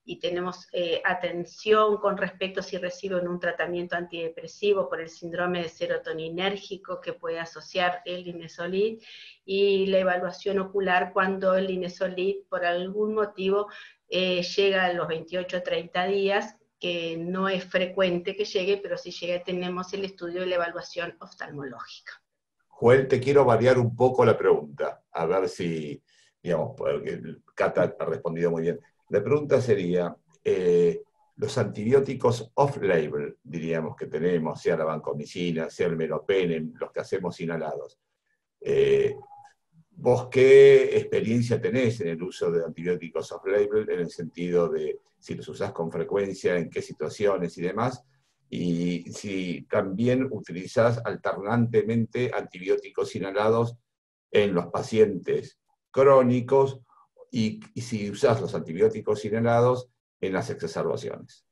Y tenemos atención con respecto a si reciben un tratamiento antidepresivo por el síndrome de serotoninérgico que puede asociar el linezolid, y la evaluación ocular cuando el linezolid por algún motivo llega a los 28 o 30 días, que no es frecuente que llegue, pero si llega tenemos el estudio de la evaluación oftalmológica. Joel, te quiero variar un poco la pregunta, a ver si, digamos, porque Cata ha respondido muy bien. La pregunta sería, los antibióticos off-label, diríamos, que tenemos, sea la vancomicina, sea el meropenem, los que hacemos inhalados, ¿vos qué experiencia tenés en el uso de antibióticos off-label, en el sentido de si los usás con frecuencia, en qué situaciones y demás? Y si también utilizás alternantemente antibióticos inhalados en los pacientes crónicos, y si usás los antibióticos inhalados en las exacerbaciones.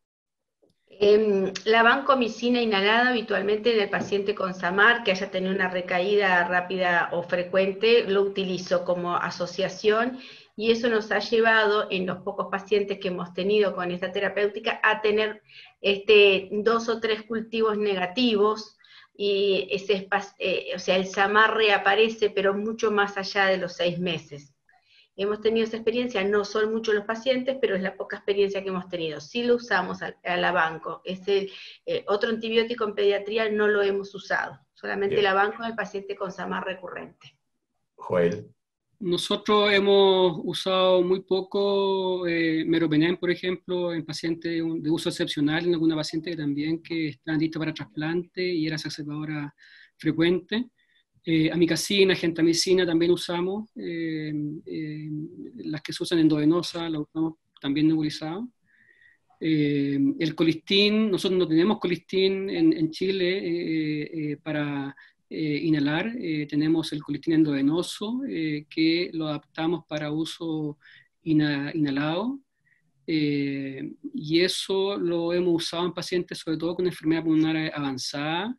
La vancomicina inhalada habitualmente en el paciente con SAMAR que haya tenido una recaída rápida o frecuente, lo utilizo como asociación, y eso nos ha llevado, en los pocos pacientes que hemos tenido con esta terapéutica, a tener 2 o 3 cultivos negativos, y o sea, el SAMAR reaparece, pero mucho más allá de los 6 meses. Hemos tenido esa experiencia, no son muchos los pacientes, pero es la poca experiencia que hemos tenido. Sí lo usamos a la vanco. Otro antibiótico en pediatría no lo hemos usado, solamente la vanco en el paciente con SAMAR recurrente. Joel. Nosotros hemos usado muy poco meropenem, por ejemplo, en pacientes de uso excepcional, en alguna paciente que también que está lista para trasplante y era exacerbadora frecuente. Amicacina, gentamicina también usamos, las que se usan endovenosa la usamos también nebulizado. El colistin, nosotros no tenemos colistin en Chile para inhalar. Tenemos el colistin endovenoso, que lo adaptamos para uso inhalado, y eso lo hemos usado en pacientes sobre todo con enfermedad pulmonar avanzada,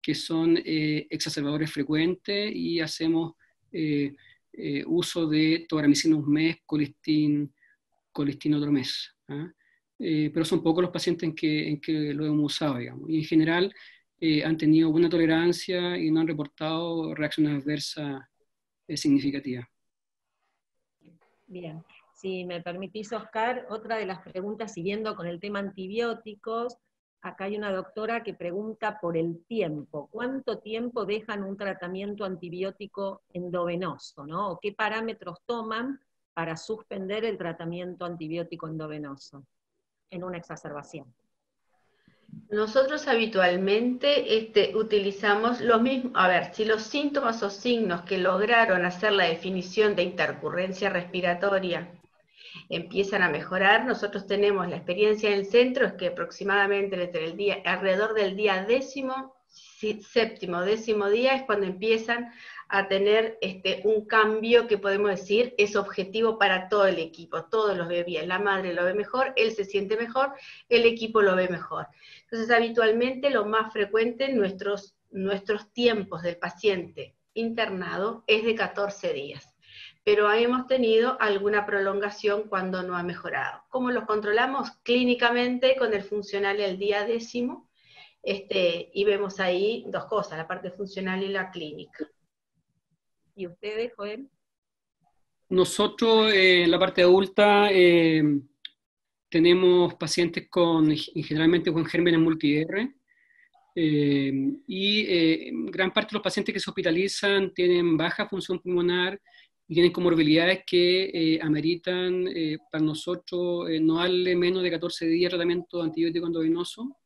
que son exacerbadores frecuentes, y hacemos uso de tobramicina un mes, colistin otro mes. Pero son pocos los pacientes en que lo hemos usado, digamos. Y en general han tenido buena tolerancia y no han reportado reacciones adversas significativas. Bien, si me permitís, Oscar, otra de las preguntas, siguiendo con el tema antibióticos, acá hay una doctora que pregunta por el tiempo. ¿Cuánto tiempo dejan un tratamiento antibiótico endovenoso, ¿no? ¿O qué parámetros toman para suspender el tratamiento antibiótico endovenoso en una exacerbación? Nosotros habitualmente utilizamos los mismos, a ver, si los síntomas o signos que lograron hacer la definición de intercurrencia respiratoria empiezan a mejorar, nosotros tenemos la experiencia en el centro, es que aproximadamente alrededor del día séptimo, décimo día es cuando empiezan a tener un cambio que podemos decir es objetivo para todo el equipo, todos los ve bien, la madre lo ve mejor, él se siente mejor, el equipo lo ve mejor. Entonces habitualmente lo más frecuente en nuestros tiempos del paciente internado es de 14 días. Pero hemos tenido alguna prolongación cuando no ha mejorado. ¿Cómo los controlamos? Clínicamente con el funcional el día 10, y vemos ahí dos cosas, la parte funcional y la clínica. ¿Y ustedes, Joel? Nosotros en la parte adulta tenemos pacientes generalmente con gérmenes multi-R, y gran parte de los pacientes que se hospitalizan tienen baja función pulmonar y tienen comorbilidades que ameritan para nosotros no darle menos de 14 días de tratamiento antibiótico endovenoso.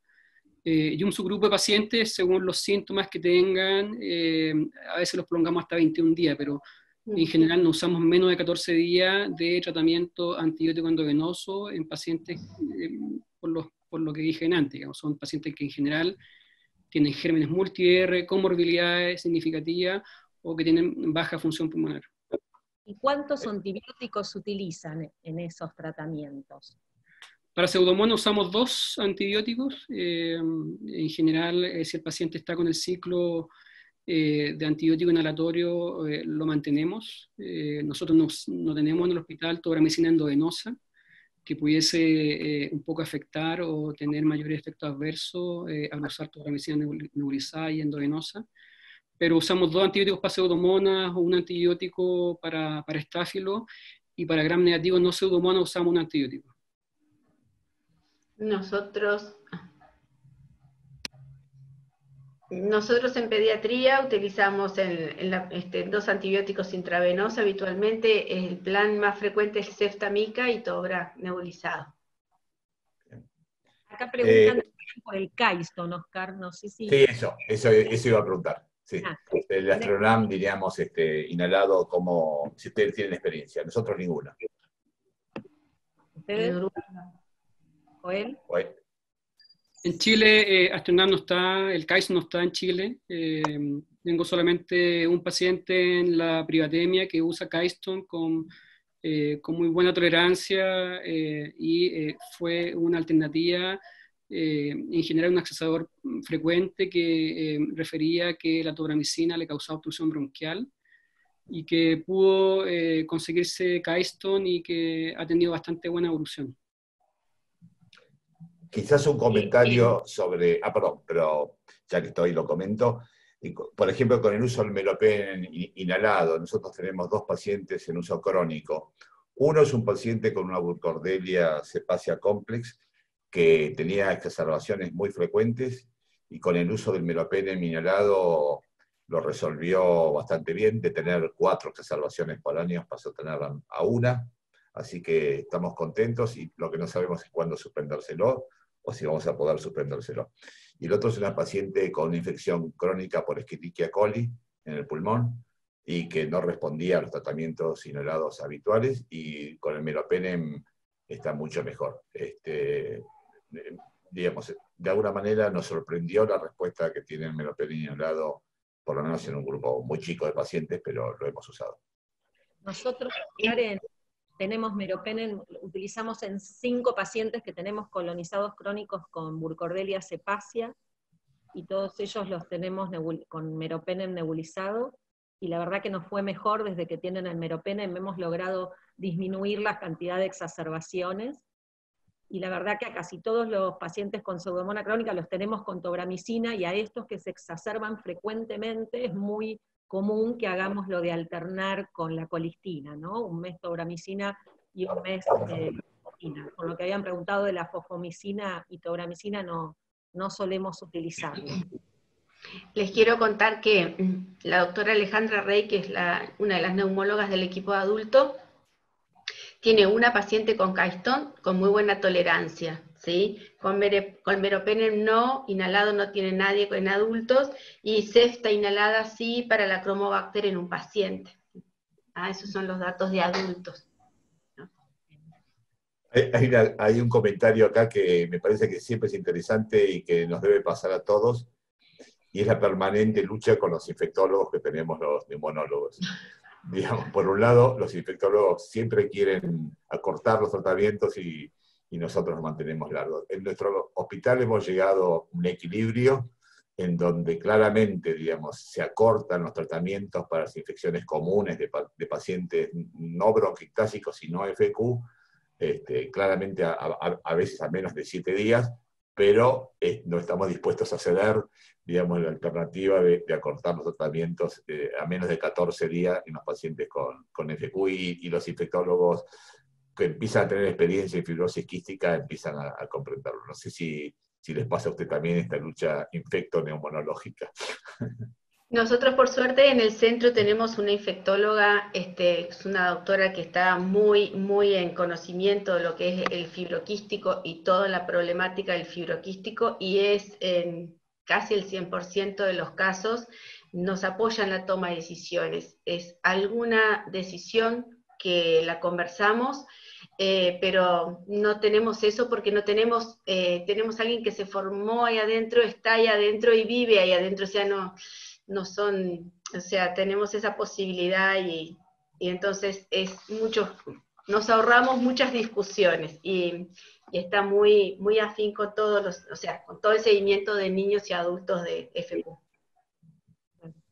Y un subgrupo de pacientes, según los síntomas que tengan, a veces los prolongamos hasta 21 días, pero en general no usamos menos de 14 días de tratamiento antibiótico endovenoso en pacientes, por lo que dije antes, digamos, son pacientes que en general tienen gérmenes multi-R, comorbilidades significativas o que tienen baja función pulmonar. ¿Y cuántos antibióticos se utilizan en esos tratamientos? Para Pseudomonas usamos 2 antibióticos. En general, si el paciente está con el ciclo de antibiótico inhalatorio, lo mantenemos. Nosotros no tenemos en el hospital tobramicina endovenosa, que pudiese un poco afectar o tener mayores efectos adversos al usar tobramicina nebulizada y endovenosa. Pero usamos 2 antibióticos para Pseudomonas, un antibiótico para estáfilo, y para gram negativo no Pseudomonas usamos un antibiótico. Nosotros en pediatría utilizamos 2 antibióticos intravenosos habitualmente. El plan más frecuente es ceftamica y tobra nebulizado. Acá preguntan por el Caiston, Oscar, no sé si... Sí, eso iba a preguntar. Sí. El Astronam, diríamos, inhalado, como si ustedes tienen experiencia. Nosotros ninguna. ¿Ustedes? ¿Joel? En Chile, Astronam no está, el Caiston no está en Chile. Tengo solamente un paciente en la privatemia que usa Caiston con muy buena tolerancia, y fue una alternativa, en general un accesor frecuente que refería que la tobramicina le causaba obstrucción bronquial, y que pudo conseguirse Caiston y que ha tenido bastante buena evolución. Quizás un comentario sobre... perdón, pero ya que estoy lo comento. Por ejemplo, con el uso del melopen inhalado, nosotros tenemos 2 pacientes en uso crónico. Uno es un paciente con una Burkholderia cepacia complex que tenía exacerbaciones muy frecuentes, y con el uso del melopenem inhalado lo resolvió bastante bien. De tener 4 exacerbaciones por año pasó a tener a 1. Así que estamos contentos, y lo que no sabemos es cuándo suspendérselo, o si vamos a poder suspendérselo. Y el otro es una paciente con una infección crónica por Escherichia coli en el pulmón, y que no respondía a los tratamientos inhalados habituales, y con el melopenem está mucho mejor. Digamos, de alguna manera nos sorprendió la respuesta que tiene el melopenem inhalado por lo menos en un grupo muy chico de pacientes, pero lo hemos usado. Nosotros, Karen, tenemos meropenem, utilizamos en 5 pacientes que tenemos colonizados crónicos con Burkholderia cepacia, y todos ellos los tenemos con meropenem nebulizado, y la verdad que nos fue mejor desde que tienen el meropenem, hemos logrado disminuir la cantidad de exacerbaciones, y la verdad que a casi todos los pacientes con pseudomonas crónica los tenemos con tobramicina, y a estos que se exacerban frecuentemente es muy común que hagamos lo de alternar con la colistina, ¿no? Un mes tobramicina y un mes colistina. Por lo que habían preguntado de la fosfomicina y tobramicina, no solemos utilizarlo. Les quiero contar que la doctora Alejandra Rey, que es una de las neumólogas del equipo de adulto, tiene una paciente con Caistón con muy buena tolerancia, ¿sí? Con meropenem no, inhalado no tiene nadie en adultos, y Cefta inhalada sí para la Cromobacter en un paciente. Esos son los datos de adultos. Hay un comentario acá que me parece que siempre es interesante y que nos debe pasar a todos, y es la permanente lucha con los infectólogos que tenemos los neumonólogos. Digamos, por un lado, los infectólogos siempre quieren acortar los tratamientos y nosotros nos mantenemos largos. En nuestro hospital hemos llegado a un equilibrio en donde claramente, digamos, se acortan los tratamientos para las infecciones comunes de pacientes no bronquiectásicos, sino FQ, claramente a veces a menos de 7 días, pero no estamos dispuestos a ceder, digamos, la alternativa de acortar los tratamientos a menos de 14 días en los pacientes con FQ, y los infectólogos que empiezan a tener experiencia en fibrosis quística empiezan a comprenderlo. No sé si les pasa a usted también esta lucha infecto-neumonológica. Nosotros, por suerte, en el centro tenemos una infectóloga, es una doctora que está muy, muy en conocimiento de lo que es el fibroquístico y toda la problemática del fibroquístico, y es en casi el 100% de los casos nos apoya en la toma de decisiones. Es alguna decisión que la conversamos, pero no tenemos eso porque no tenemos, tenemos alguien que se formó ahí adentro, está ahí adentro y vive ahí adentro, o sea, no son, o sea, tenemos esa posibilidad y entonces nos ahorramos muchas discusiones y está muy, muy afín con o sea, con todo el seguimiento de niños y adultos de FQ.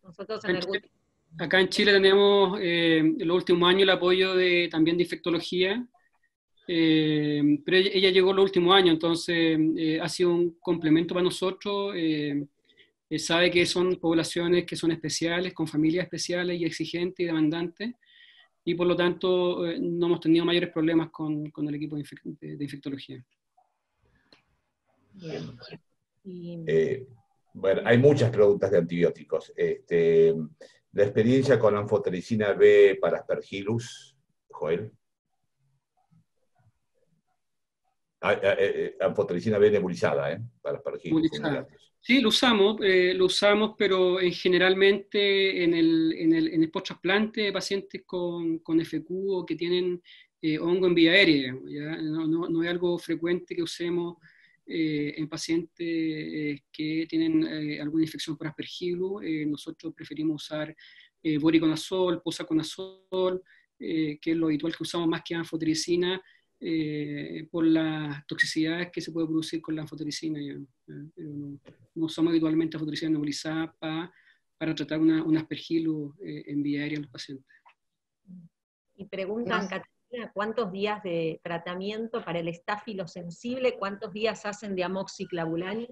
Nosotros acá en Chile tenemos en los últimos años el apoyo también de infectología, pero ella llegó los últimos años, entonces ha sido un complemento para nosotros. Sabe que son poblaciones que son especiales, con familias especiales y exigentes y demandantes, y por lo tanto no hemos tenido mayores problemas con el equipo de infectología. Bueno, hay muchas preguntas de antibióticos. La experiencia con anfotericina B para Aspergillus, Joel. Anfotericina B nebulizada, para Aspergillus. Sí, lo usamos, pero generalmente en el post-trasplante de pacientes con FQ o que tienen hongo en vía aérea, ¿ya? No es algo frecuente que usemos en pacientes que tienen alguna infección por Aspergillus. Nosotros preferimos usar voriconazol, posaconazol, que es lo habitual que usamos más que anfotericina, por las toxicidades que se puede producir con la anfotericina. Pero no usamos habitualmente anfotericina nebulizada para tratar un Aspergillus en vía aérea en los pacientes. Y preguntan, Catalina, ¿cuántos días de tratamiento para el estáfilo sensible? ¿Cuántos días hacen de amoxiclavulan?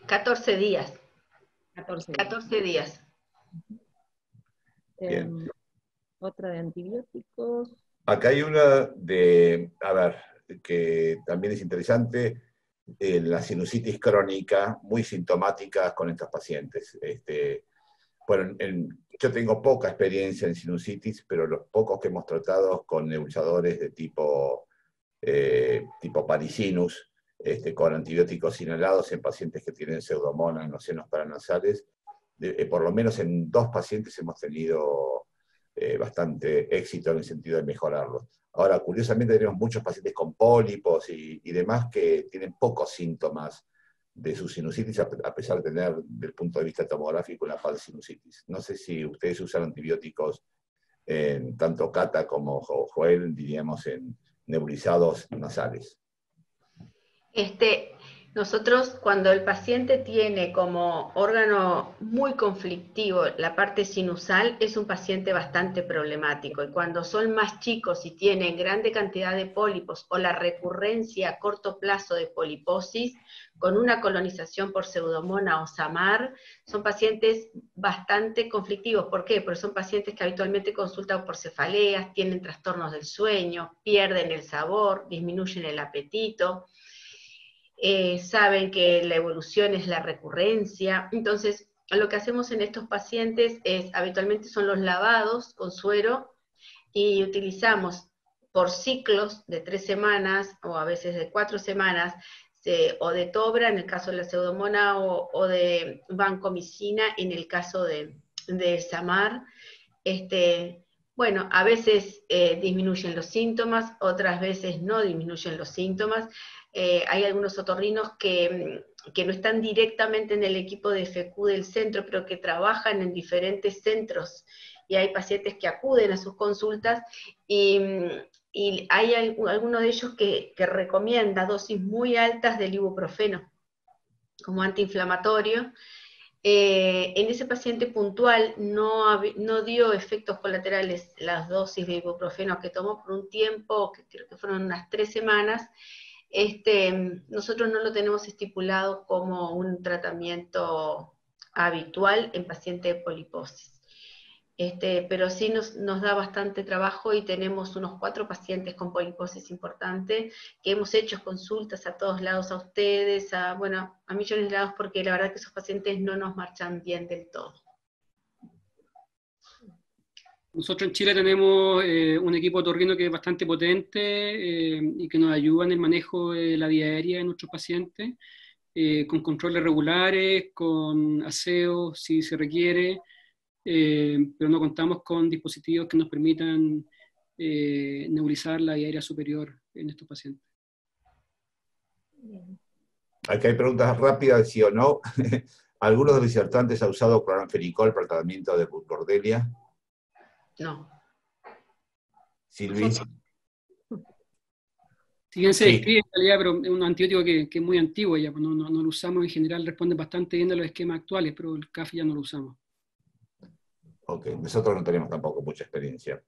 14 días. 14 días. Bien. Otra de antibióticos. Acá hay una que también es interesante, la sinusitis crónica, muy sintomática con estos pacientes. Bueno, yo tengo poca experiencia en sinusitis, pero los pocos que hemos tratado con nebulizadores de tipo Parisinus, con antibióticos inhalados en pacientes que tienen pseudomonas en los senos paranasales, por lo menos en 2 pacientes hemos tenido bastante éxito en el sentido de mejorarlos. Ahora, curiosamente, tenemos muchos pacientes con pólipos y demás que tienen pocos síntomas de su sinusitis, a pesar de tener, desde el punto de vista tomográfico, una pansinusitis. No sé si ustedes usan antibióticos, tanto Cata como Joel, diríamos, en nebulizados nasales. Nosotros, cuando el paciente tiene como órgano muy conflictivo la parte sinusal, es un paciente bastante problemático. Y cuando son más chicos y tienen grande cantidad de pólipos o la recurrencia a corto plazo de poliposis, con una colonización por Pseudomonas o SAMAR, son pacientes bastante conflictivos. ¿Por qué? Porque son pacientes que habitualmente consultan por cefaleas, tienen trastornos del sueño, pierden el sabor, disminuyen el apetito. Saben que la evolución es la recurrencia. Entonces, lo que hacemos en estos pacientes habitualmente son los lavados con suero, y utilizamos por ciclos de 3 semanas, o a veces de 4 semanas, o de Tobra en el caso de la Pseudomonas, o de vancomicina en el caso de SAMAR. Bueno, a veces disminuyen los síntomas, otras veces no disminuyen los síntomas. Hay algunos otorrinos que no están directamente en el equipo de FQ del centro, pero que trabajan en diferentes centros, y hay pacientes que acuden a sus consultas, y hay algunos de ellos que recomienda dosis muy altas del ibuprofeno como antiinflamatorio. En ese paciente puntual no dio efectos colaterales las dosis de ibuprofeno que tomó por un tiempo, que creo que fueron unas 3 semanas. Nosotros no lo tenemos estipulado como un tratamiento habitual en paciente de poliposis. Pero sí nos da bastante trabajo, y tenemos unos 4 pacientes con poliposis importante, que hemos hecho consultas a todos lados, a ustedes, a millones de lados, porque la verdad que esos pacientes no nos marchan bien del todo. Nosotros en Chile tenemos un equipo otorrino que es bastante potente y que nos ayuda en el manejo de la vía aérea de nuestros pacientes, con controles regulares, con aseo si se requiere, pero no contamos con dispositivos que nos permitan nebulizar la vía aérea superior en estos pacientes. Aquí hay preguntas rápidas, sí o no. ¿Alguno de los disertantes ha usado cloranfenicol para el tratamiento de Burgdorfia? No. Silvi. Si bien se describe en realidad, pero es un antibiótico que es muy antiguo ya, pues no lo usamos en general, responde bastante bien a los esquemas actuales, pero el CAF ya no lo usamos. Ok, nosotros no tenemos tampoco mucha experiencia.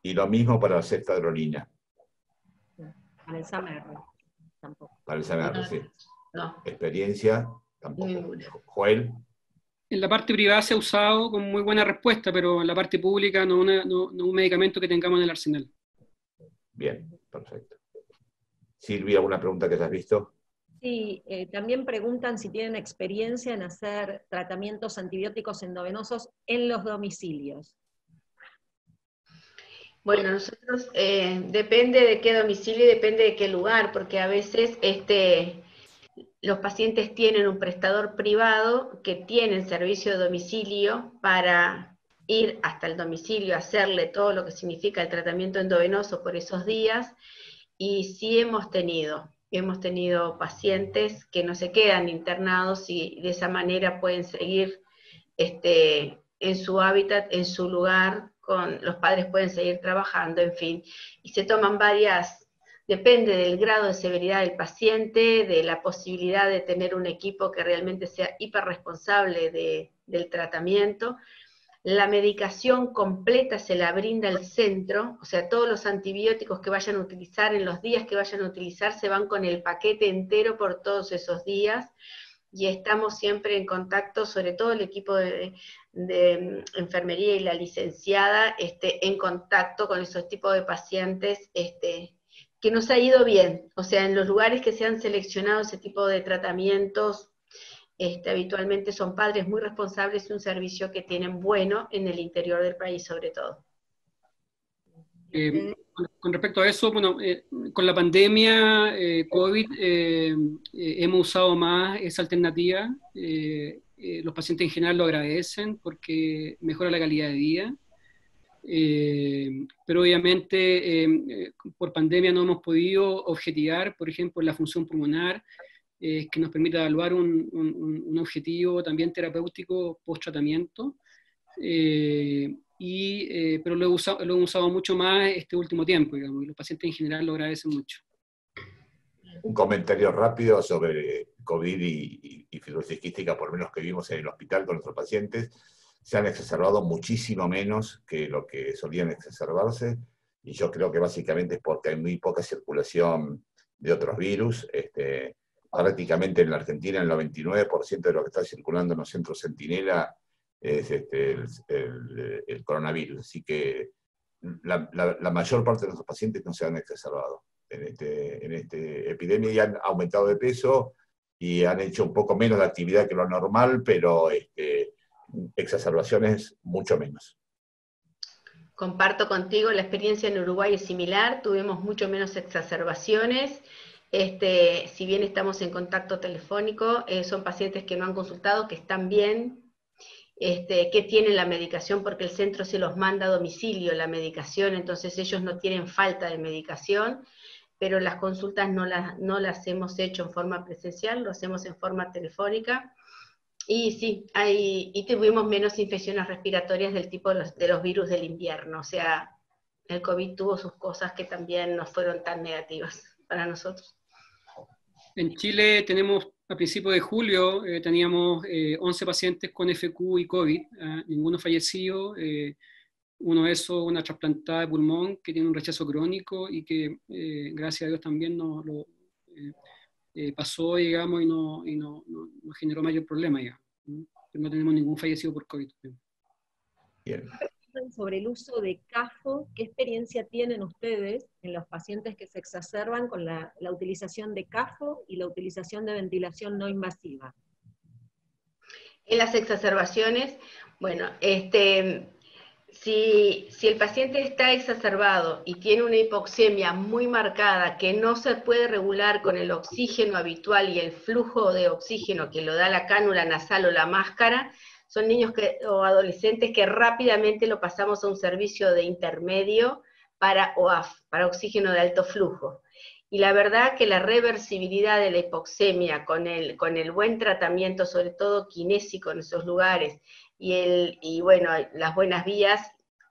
Y lo mismo para la ceftadrolina. Para el SAMR tampoco. Para el SAMR, sí. No. Experiencia, tampoco. Ninguna. Joel. En la parte privada se ha usado con muy buena respuesta, pero en la parte pública no un medicamento que tengamos en el arsenal. Bien, perfecto. Silvia, ¿alguna pregunta que hayas visto? Sí, también preguntan si tienen experiencia en hacer tratamientos antibióticos endovenosos en los domicilios. Bueno, nosotros depende de qué domicilio y depende de qué lugar, porque a veces los pacientes tienen un prestador privado que tiene servicio de domicilio para ir hasta el domicilio, hacerle todo lo que significa el tratamiento endovenoso por esos días, y sí hemos tenido pacientes que no se quedan internados y de esa manera pueden seguir en su hábitat, en su lugar, los padres pueden seguir trabajando, en fin, y se toman depende del grado de severidad del paciente, de la posibilidad de tener un equipo que realmente sea hiperresponsable del tratamiento. La medicación completa se la brinda el centro, o sea, todos los antibióticos que vayan a utilizar en los días que vayan a utilizar se van con el paquete entero por todos esos días, y estamos siempre en contacto, sobre todo el equipo de enfermería y la licenciada, en contacto con esos tipos de pacientes que nos ha ido bien, o sea, en los lugares que se han seleccionado ese tipo de tratamientos, habitualmente son padres muy responsables y un servicio que tienen bueno en el interior del país sobre todo. Con respecto a eso, bueno, con la pandemia COVID hemos usado más esa alternativa. Los pacientes en general lo agradecen porque mejora la calidad de vida. Pero obviamente por pandemia no hemos podido objetivar, por ejemplo, la función pulmonar, que nos permite evaluar un objetivo también terapéutico post-tratamiento. Pero lo he usado mucho más este último tiempo, digamos, y los pacientes en general lo agradecen mucho. Un comentario rápido sobre COVID y fibrosis quística, por lo menos que vimos en el hospital con nuestros pacientes, se han exacerbado muchísimo menos que lo que solían exacerbarse, y yo creo que básicamente es porque hay muy poca circulación de otros virus. Prácticamente en la Argentina el 99% de lo que está circulando en los centros Centinela es el coronavirus, así que la mayor parte de nuestros pacientes no se han exacerbado en esta epidemia, y han aumentado de peso y han hecho un poco menos de actividad que lo normal, pero exacerbaciones mucho menos. Comparto contigo, la experiencia en Uruguay es similar, tuvimos mucho menos exacerbaciones. Si bien estamos en contacto telefónico, son pacientes que no han consultado, que están bien, que tienen la medicación, porque el centro se los manda a domicilio la medicación, entonces ellos no tienen falta de medicación, pero las consultas no las hemos hecho en forma presencial, lo hacemos en forma telefónica. Y sí, y tuvimos menos infecciones respiratorias del tipo de los virus del invierno, o sea, el COVID tuvo sus cosas que también no fueron tan negativas para nosotros. En Chile tenemos, a principios de julio, teníamos 11 pacientes con FQ y COVID, ninguno fallecido, uno de esos, una trasplantada de pulmón que tiene un rechazo crónico y que, gracias a Dios, también pasó, digamos, y no generó mayor problema, digamos. Pero no tenemos ningún fallecido por COVID. Bien. Sobre el uso de CAFO, ¿qué experiencia tienen ustedes en los pacientes que se exacerban con la utilización de CAFO y la utilización de ventilación no invasiva? En las exacerbaciones, bueno, si el paciente está exacerbado y tiene una hipoxemia muy marcada que no se puede regular con el oxígeno habitual y el flujo de oxígeno que lo da la cánula nasal o la máscara, son niños o adolescentes que rápidamente lo pasamos a un servicio de intermedio para OAF, para oxígeno de alto flujo. Y la verdad que la reversibilidad de la hipoxemia con el buen tratamiento, sobre todo kinésico en esos lugares, y bueno, las buenas vías,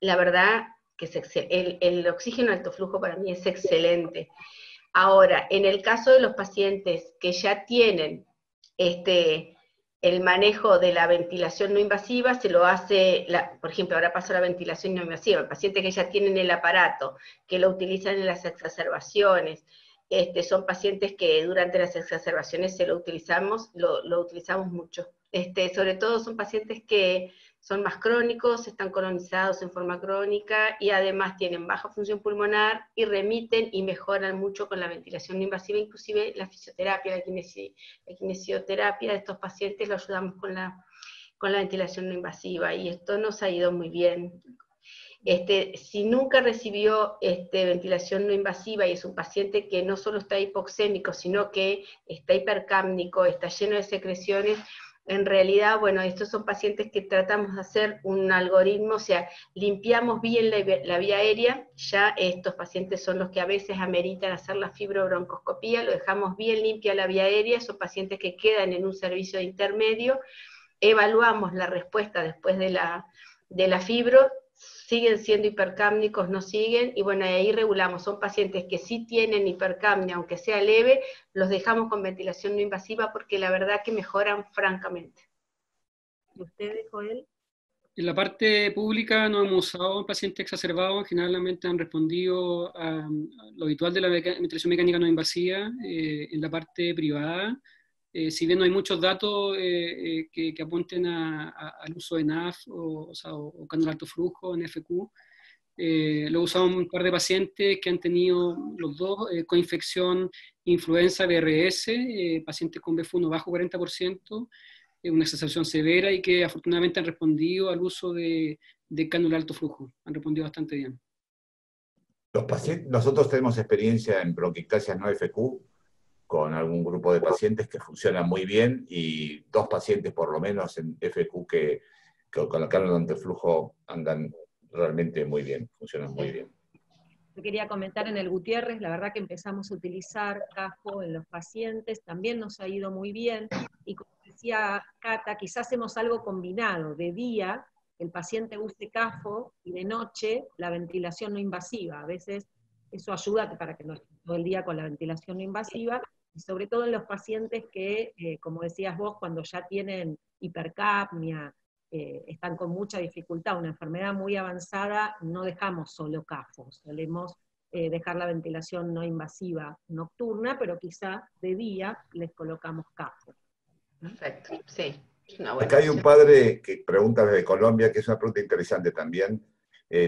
la verdad que el oxígeno de alto flujo para mí es excelente. Ahora, en el caso de los pacientes que ya tienen el manejo de la ventilación no invasiva, se lo hace, por ejemplo, ahora pasó la ventilación no invasiva, el paciente que ya tienen el aparato, que lo utilizan en las exacerbaciones, son pacientes que durante las exacerbaciones lo utilizamos mucho. Sobre todo son pacientes que son más crónicos, están colonizados en forma crónica y además tienen baja función pulmonar y remiten y mejoran mucho con la ventilación no invasiva, inclusive la fisioterapia, la kinesioterapia de estos pacientes lo ayudamos con la ventilación no invasiva, y esto nos ha ido muy bien. Si nunca recibió ventilación no invasiva y es un paciente que no solo está hipoxémico, sino que está hipercápnico, está lleno de secreciones, en realidad, bueno, estos son pacientes que tratamos de hacer un algoritmo, o sea, limpiamos bien la vía aérea, ya estos pacientes son los que a veces ameritan hacer la fibrobroncoscopía, lo dejamos bien limpia la vía aérea, son pacientes que quedan en un servicio de intermedio, evaluamos la respuesta después de la fibro, siguen siendo hipercápnicos, no siguen, y bueno, ahí regulamos, son pacientes que sí tienen hipercapnia, aunque sea leve, los dejamos con ventilación no invasiva porque la verdad que mejoran francamente. ¿Y ustedes, Joel? En la parte pública no hemos usado pacientes exacerbados, generalmente han respondido a lo habitual de la ventilación mecánica no invasiva. En la parte privada, si bien no hay muchos datos que apunten al uso de NAF o cánula alto flujo en FQ, lo usamos un par de pacientes que han tenido los dos coinfección influenza BRS, pacientes con BF1 bajo 40%, una exacerbación severa, y que afortunadamente han respondido al uso de cánula alto flujo, han respondido bastante bien. Nosotros tenemos experiencia en bronquiectasias no FQ con algún grupo de pacientes que funcionan muy bien, y 2 pacientes por lo menos en FQ que con la cánula de alto flujo andan realmente muy bien, funcionan muy bien. Yo quería comentar en el Gutiérrez, la verdad que empezamos a utilizar CAFO en los pacientes, también nos ha ido muy bien, y como decía Cata, quizás hacemos algo combinado, de día el paciente use CAFO y de noche la ventilación no invasiva. A veces eso ayuda para que no esté todo el día con la ventilación no invasiva, y sobre todo en los pacientes que, como decías vos, cuando ya tienen hipercapnia, están con mucha dificultad, una enfermedad muy avanzada, no dejamos solo CAFO, solemos dejar la ventilación no invasiva nocturna, pero quizá de día les colocamos CAFO. Perfecto, sí, es una buena Acá hay un opción. padre que pregunta desde Colombia, que es una pregunta interesante también.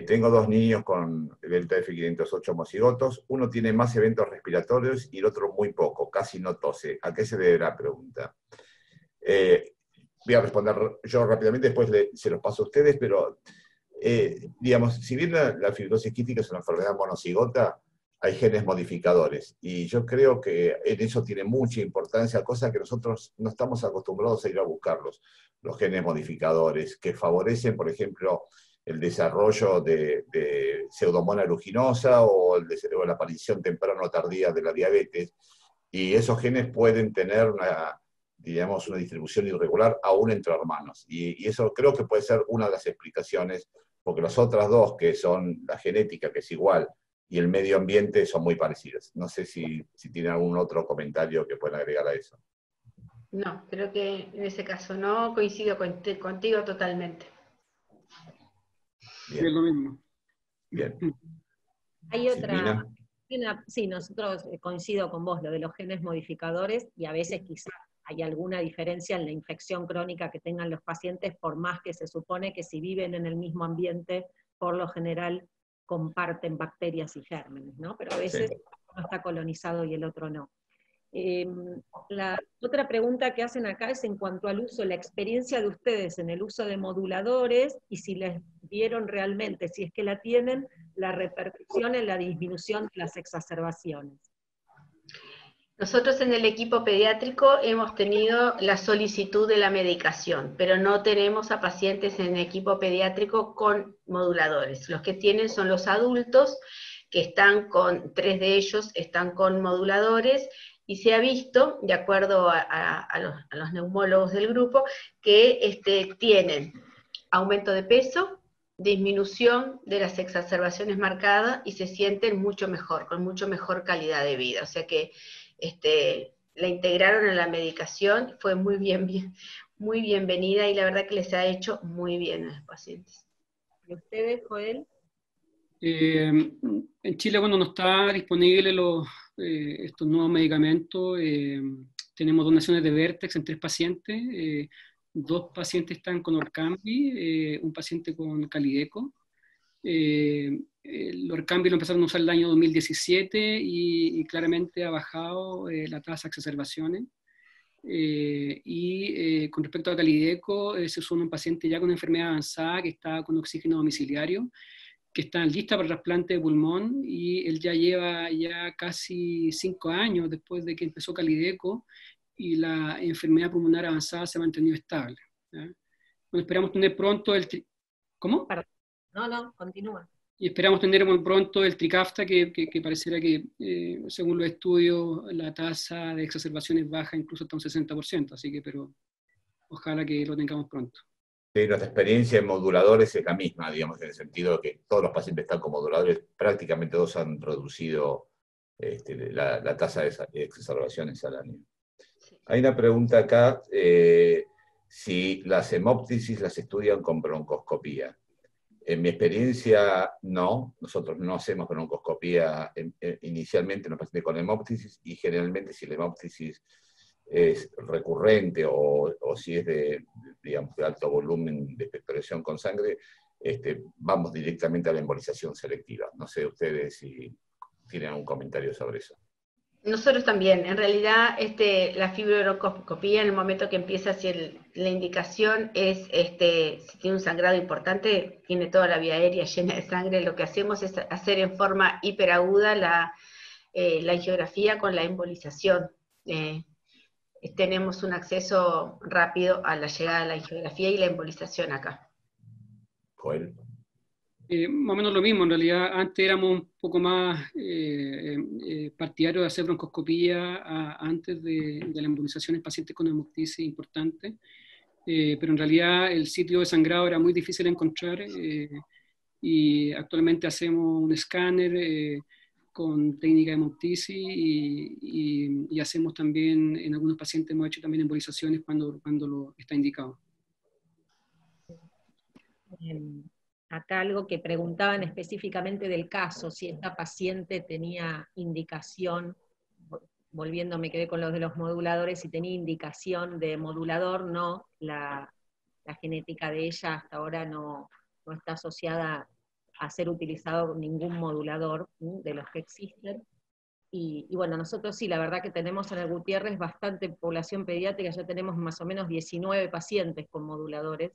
Tengo 2 niños con delta F508 homocigotos. Uno tiene más eventos respiratorios y el otro muy poco, casi no tose. ¿A qué se debe la pregunta? Voy a responder yo rápidamente, después se los paso a ustedes, pero digamos, si bien la fibrosis quística es una enfermedad monocigota, hay genes modificadores, y yo creo que en eso tiene mucha importancia, cosa que nosotros no estamos acostumbrados a ir a buscarlos, los genes modificadores, que favorecen, por ejemplo, el desarrollo de pseudomonas aeruginosa o la aparición temprana o tardía de la diabetes, y esos genes pueden tener digamos, una distribución irregular aún entre hermanos. Y eso creo que puede ser una de las explicaciones, porque las otras dos, que son la genética, que es igual, y el medio ambiente, son muy parecidas. No sé si tienen algún otro comentario que puedan agregar a eso. No, creo que en ese caso no, coincido contigo totalmente. Bien. Es lo mismo. Bien. Hay Silvina. sí, nosotros coincido con vos, lo de los genes modificadores, y a veces quizás hay alguna diferencia en la infección crónica que tengan los pacientes, por más que se supone que si viven en el mismo ambiente, por lo general comparten bacterias y gérmenes, ¿no? Pero a veces Sí. uno está colonizado y el otro no. La otra pregunta que hacen acá es en cuanto al uso, la experiencia de ustedes en el uso de moduladores, y si les vieron realmente, si es que la tienen, la repercusión en la disminución de las exacerbaciones. Nosotros en el equipo pediátrico hemos tenido la solicitud de la medicación, pero no tenemos a pacientes en el equipo pediátrico con moduladores. Los que tienen son los adultos, que están con, 3 de ellos están con moduladores, y se ha visto, de acuerdo a los neumólogos del grupo, que tienen aumento de peso, disminución de las exacerbaciones marcadas, y se sienten mucho mejor, con mucho mejor calidad de vida. O sea que la integraron en la medicación, fue muy bienvenida, y la verdad que les ha hecho muy bien a los pacientes. ¿Y ustedes, Joel? En Chile, bueno, no está disponible estos nuevos medicamentos. Tenemos donaciones de Vertex en 3 pacientes. 2 pacientes están con Orkambi, un paciente con Calideco. El Orkambi lo empezaron a usar el año 2017 y claramente ha bajado la tasa de exacerbaciones. Con respecto a Calideco, se usó en un paciente ya con enfermedad avanzada que está con oxígeno domiciliario, que está lista para el trasplante de pulmón, y él ya lleva casi 5 años después de que empezó Calideco, y la enfermedad pulmonar avanzada se ha mantenido estable. ¿Ya? Bueno, esperamos tener pronto ¿Cómo? No, continúa. Y esperamos tener muy pronto el Trikafta, que pareciera que, según los estudios, la tasa de exacerbaciones baja incluso hasta un 60%, así que, pero ojalá que lo tengamos pronto. Sí, nuestra experiencia en moduladores es la misma, digamos, en el sentido de que todos los pacientes están con moduladores, prácticamente todos han reducido la tasa de exacerbaciones al año. Hay una pregunta acá, si las hemóptisis las estudian con broncoscopía. En mi experiencia, no. Nosotros no hacemos broncoscopía inicialmente en los pacientes con hemóptisis, y generalmente si la hemóptisis es recurrente o si es digamos, de alto volumen de expectoración con sangre, vamos directamente a la embolización selectiva. No sé ustedes si tienen algún comentario sobre eso. Nosotros también, en realidad la fibroscopía, en el momento que empieza así la indicación, es si tiene un sangrado importante, tiene toda la vía aérea llena de sangre, lo que hacemos es hacer en forma hiperaguda la angiografía con la embolización. Tenemos un acceso rápido a la llegada de la angiografía y la embolización acá. Joel. Más o menos lo mismo, en realidad antes éramos un poco más partidarios de hacer broncoscopía antes de la embolización en pacientes con hemoptisis importante, pero en realidad el sitio de sangrado era muy difícil de encontrar y actualmente hacemos un escáner con técnica de hemoptisis y hacemos también, en algunos pacientes hemos hecho también embolizaciones cuando lo está indicado. Acá algo que preguntaban específicamente del caso, si esta paciente tenía indicación, volviendo me quedé con los de los moduladores, si tenía indicación de modulador, no, la genética de ella hasta ahora no está asociada a ser utilizado ningún modulador de los que existen. Y bueno, nosotros sí, la verdad que tenemos en el Gutiérrez bastante población pediátrica, ya tenemos más o menos 19 pacientes con moduladores,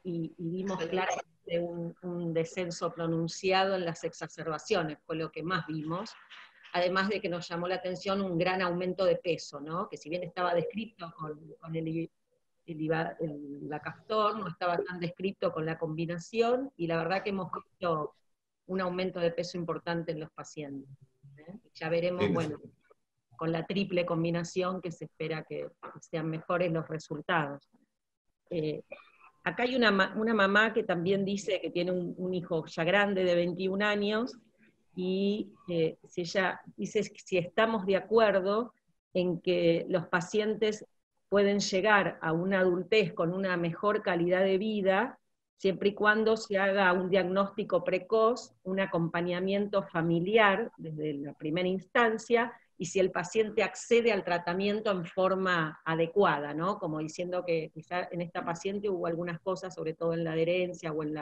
y vimos claramente un descenso pronunciado en las exacerbaciones, fue lo que más vimos, además de que nos llamó la atención un gran aumento de peso, ¿no? Que si bien estaba descrito con el Ivacaftor, no estaba tan descrito con la combinación, y la verdad que hemos visto un aumento de peso importante en los pacientes. Ya veremos, Sí, bueno, con la triple combinación que se espera que sean mejores los resultados. Acá hay una mamá que también dice que tiene un hijo ya grande de 21 años, y si ella dice si estamos de acuerdo en que los pacientes pueden llegar a una adultez con una mejor calidad de vida, siempre y cuando se haga un diagnóstico precoz, un acompañamiento familiar desde la primera instancia, y si el paciente accede al tratamiento en forma adecuada, ¿no? Como diciendo que quizá en esta paciente hubo algunas cosas, sobre todo en la adherencia o en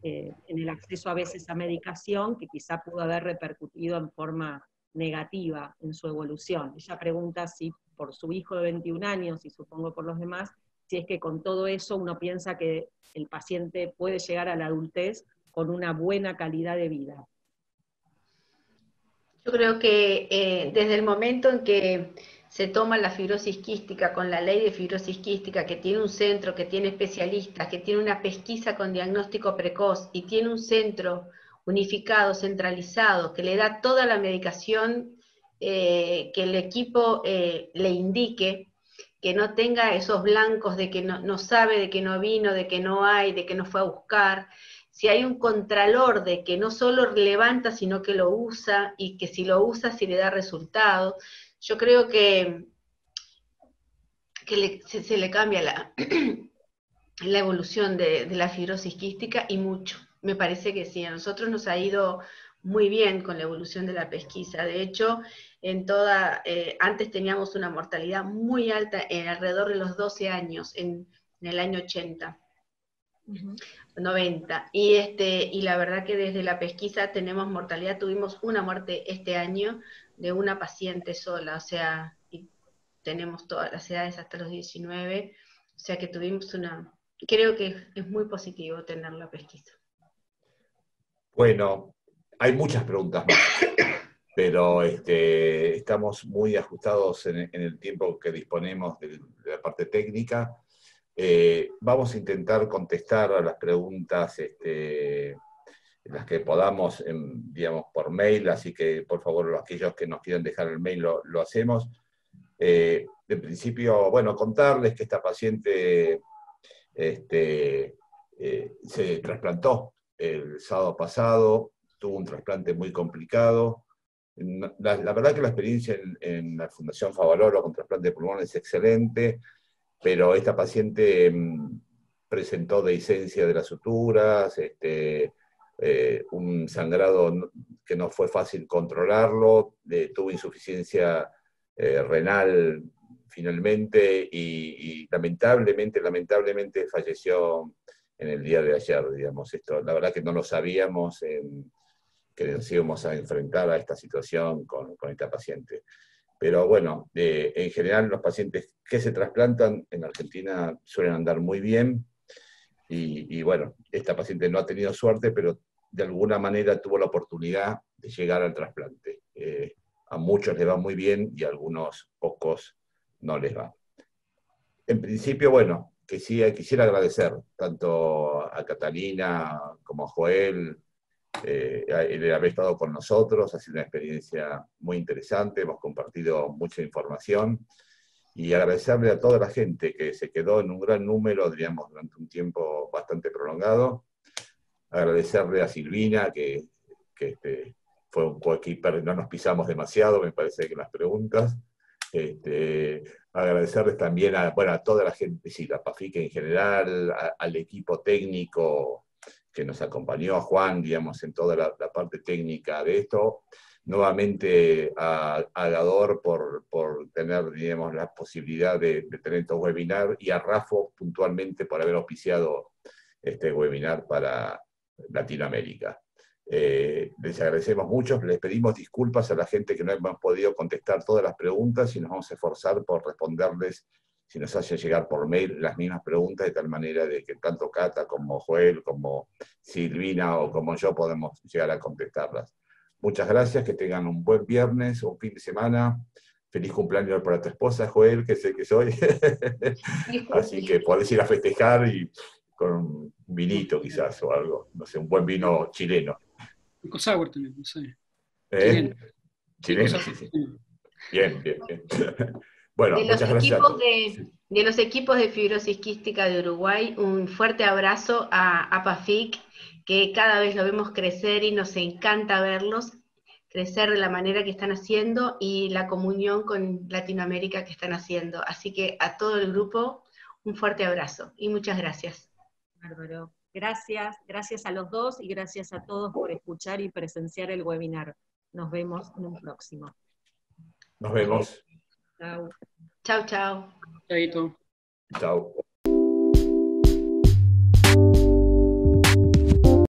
el acceso a veces a medicación, que quizá pudo haber repercutido en forma negativa en su evolución. Ella pregunta si por su hijo de 21 años, y supongo por los demás, si es que con todo eso uno piensa que el paciente puede llegar a la adultez con una buena calidad de vida. Yo creo que desde el momento en que se toma la fibrosis quística con la ley de fibrosis quística, que tiene un centro, que tiene especialistas, que tiene una pesquisa con diagnóstico precoz y tiene un centro unificado, centralizado, que le da toda la medicación que el equipo le indique, que no tenga esos blancos de que no sabe, de que no vino, de que no hay, de que no fue a buscar. Si hay un contralor de que no solo levanta, sino que lo usa, y que si lo usa, si le da resultado, yo creo que se le cambia la evolución de la fibrosis quística, y mucho. Me parece que sí, a nosotros nos ha ido muy bien con la evolución de la pesquisa. De hecho, antes teníamos una mortalidad muy alta, alrededor de los 12 años, en el año 80. 90, y la verdad que desde la pesquisa tenemos mortalidad, tuvimos una muerte este año de una paciente sola, o sea, y tenemos todas las edades hasta los 19, o sea que tuvimos creo que es muy positivo tener la pesquisa. Bueno, hay muchas preguntas más, pero estamos muy ajustados en el tiempo que disponemos de la parte técnica. Vamos a intentar contestar a las preguntas las que podamos, digamos, por mail, así que por favor aquellos que nos quieran dejar el mail lo hacemos. En principio, bueno, contarles que esta paciente se trasplantó el sábado pasado, tuvo un trasplante muy complicado. La verdad que la experiencia en la Fundación Favaloro con trasplante de pulmón es excelente, pero esta paciente presentó dehiscencia de las suturas, un sangrado que no fue fácil controlarlo, tuvo insuficiencia renal finalmente, y lamentablemente falleció en el día de ayer, digamos. Esto, la verdad que no lo sabíamos, que nos íbamos a enfrentar a esta situación con esta paciente. Pero bueno, en general los pacientes que se trasplantan en Argentina suelen andar muy bien, y bueno, esta paciente no ha tenido suerte, pero de alguna manera tuvo la oportunidad de llegar al trasplante. A muchos les va muy bien y a algunos pocos no les va. En principio, bueno, quisiera agradecer tanto a Catalina como a Joel el haber estado con nosotros. Ha sido una experiencia muy interesante, hemos compartido mucha información, y agradecerle a toda la gente que se quedó en un gran número, diríamos, durante un tiempo bastante prolongado. Agradecerle a Silvina, que fue un coequiper, no nos pisamos demasiado, me parece que en las preguntas. Agradecerles también a toda la gente, sí, la PAFIC en general, al equipo técnico que nos acompañó, a Juan, digamos, en toda la parte técnica de esto. Nuevamente a Gador por tener, digamos, la posibilidad de tener estos webinars, y a Rafo puntualmente por haber auspiciado este webinar para Latinoamérica. Les agradecemos mucho, les pedimos disculpas a la gente que no hemos podido contestar todas las preguntas, y nos vamos a esforzar por responderles, si nos hacen llegar por mail, las mismas preguntas, de tal manera de que tanto Cata como Joel, como Silvina o como yo podemos llegar a contestarlas. Muchas gracias, que tengan un buen viernes o un fin de semana. Feliz cumpleaños para tu esposa, Joel, que sé que soy. Así que podés ir a festejar y con un vinito quizás o algo, no sé, un buen vino chileno. Con sour también, no sé. Chileno, sí. Bien. Bueno, de muchas gracias a todos. De los equipos de fibrosis quística de Uruguay, un fuerte abrazo a PAFIC, que cada vez lo vemos crecer y nos encanta verlos crecer de la manera que están haciendo, y la comunión con Latinoamérica que están haciendo. Así que a todo el grupo, un fuerte abrazo y muchas gracias. Bárbaro. Gracias a los dos, y gracias a todos por escuchar y presenciar el webinar. Nos vemos en un próximo. Nos vemos. Chau. Chau. Chaito. Chau.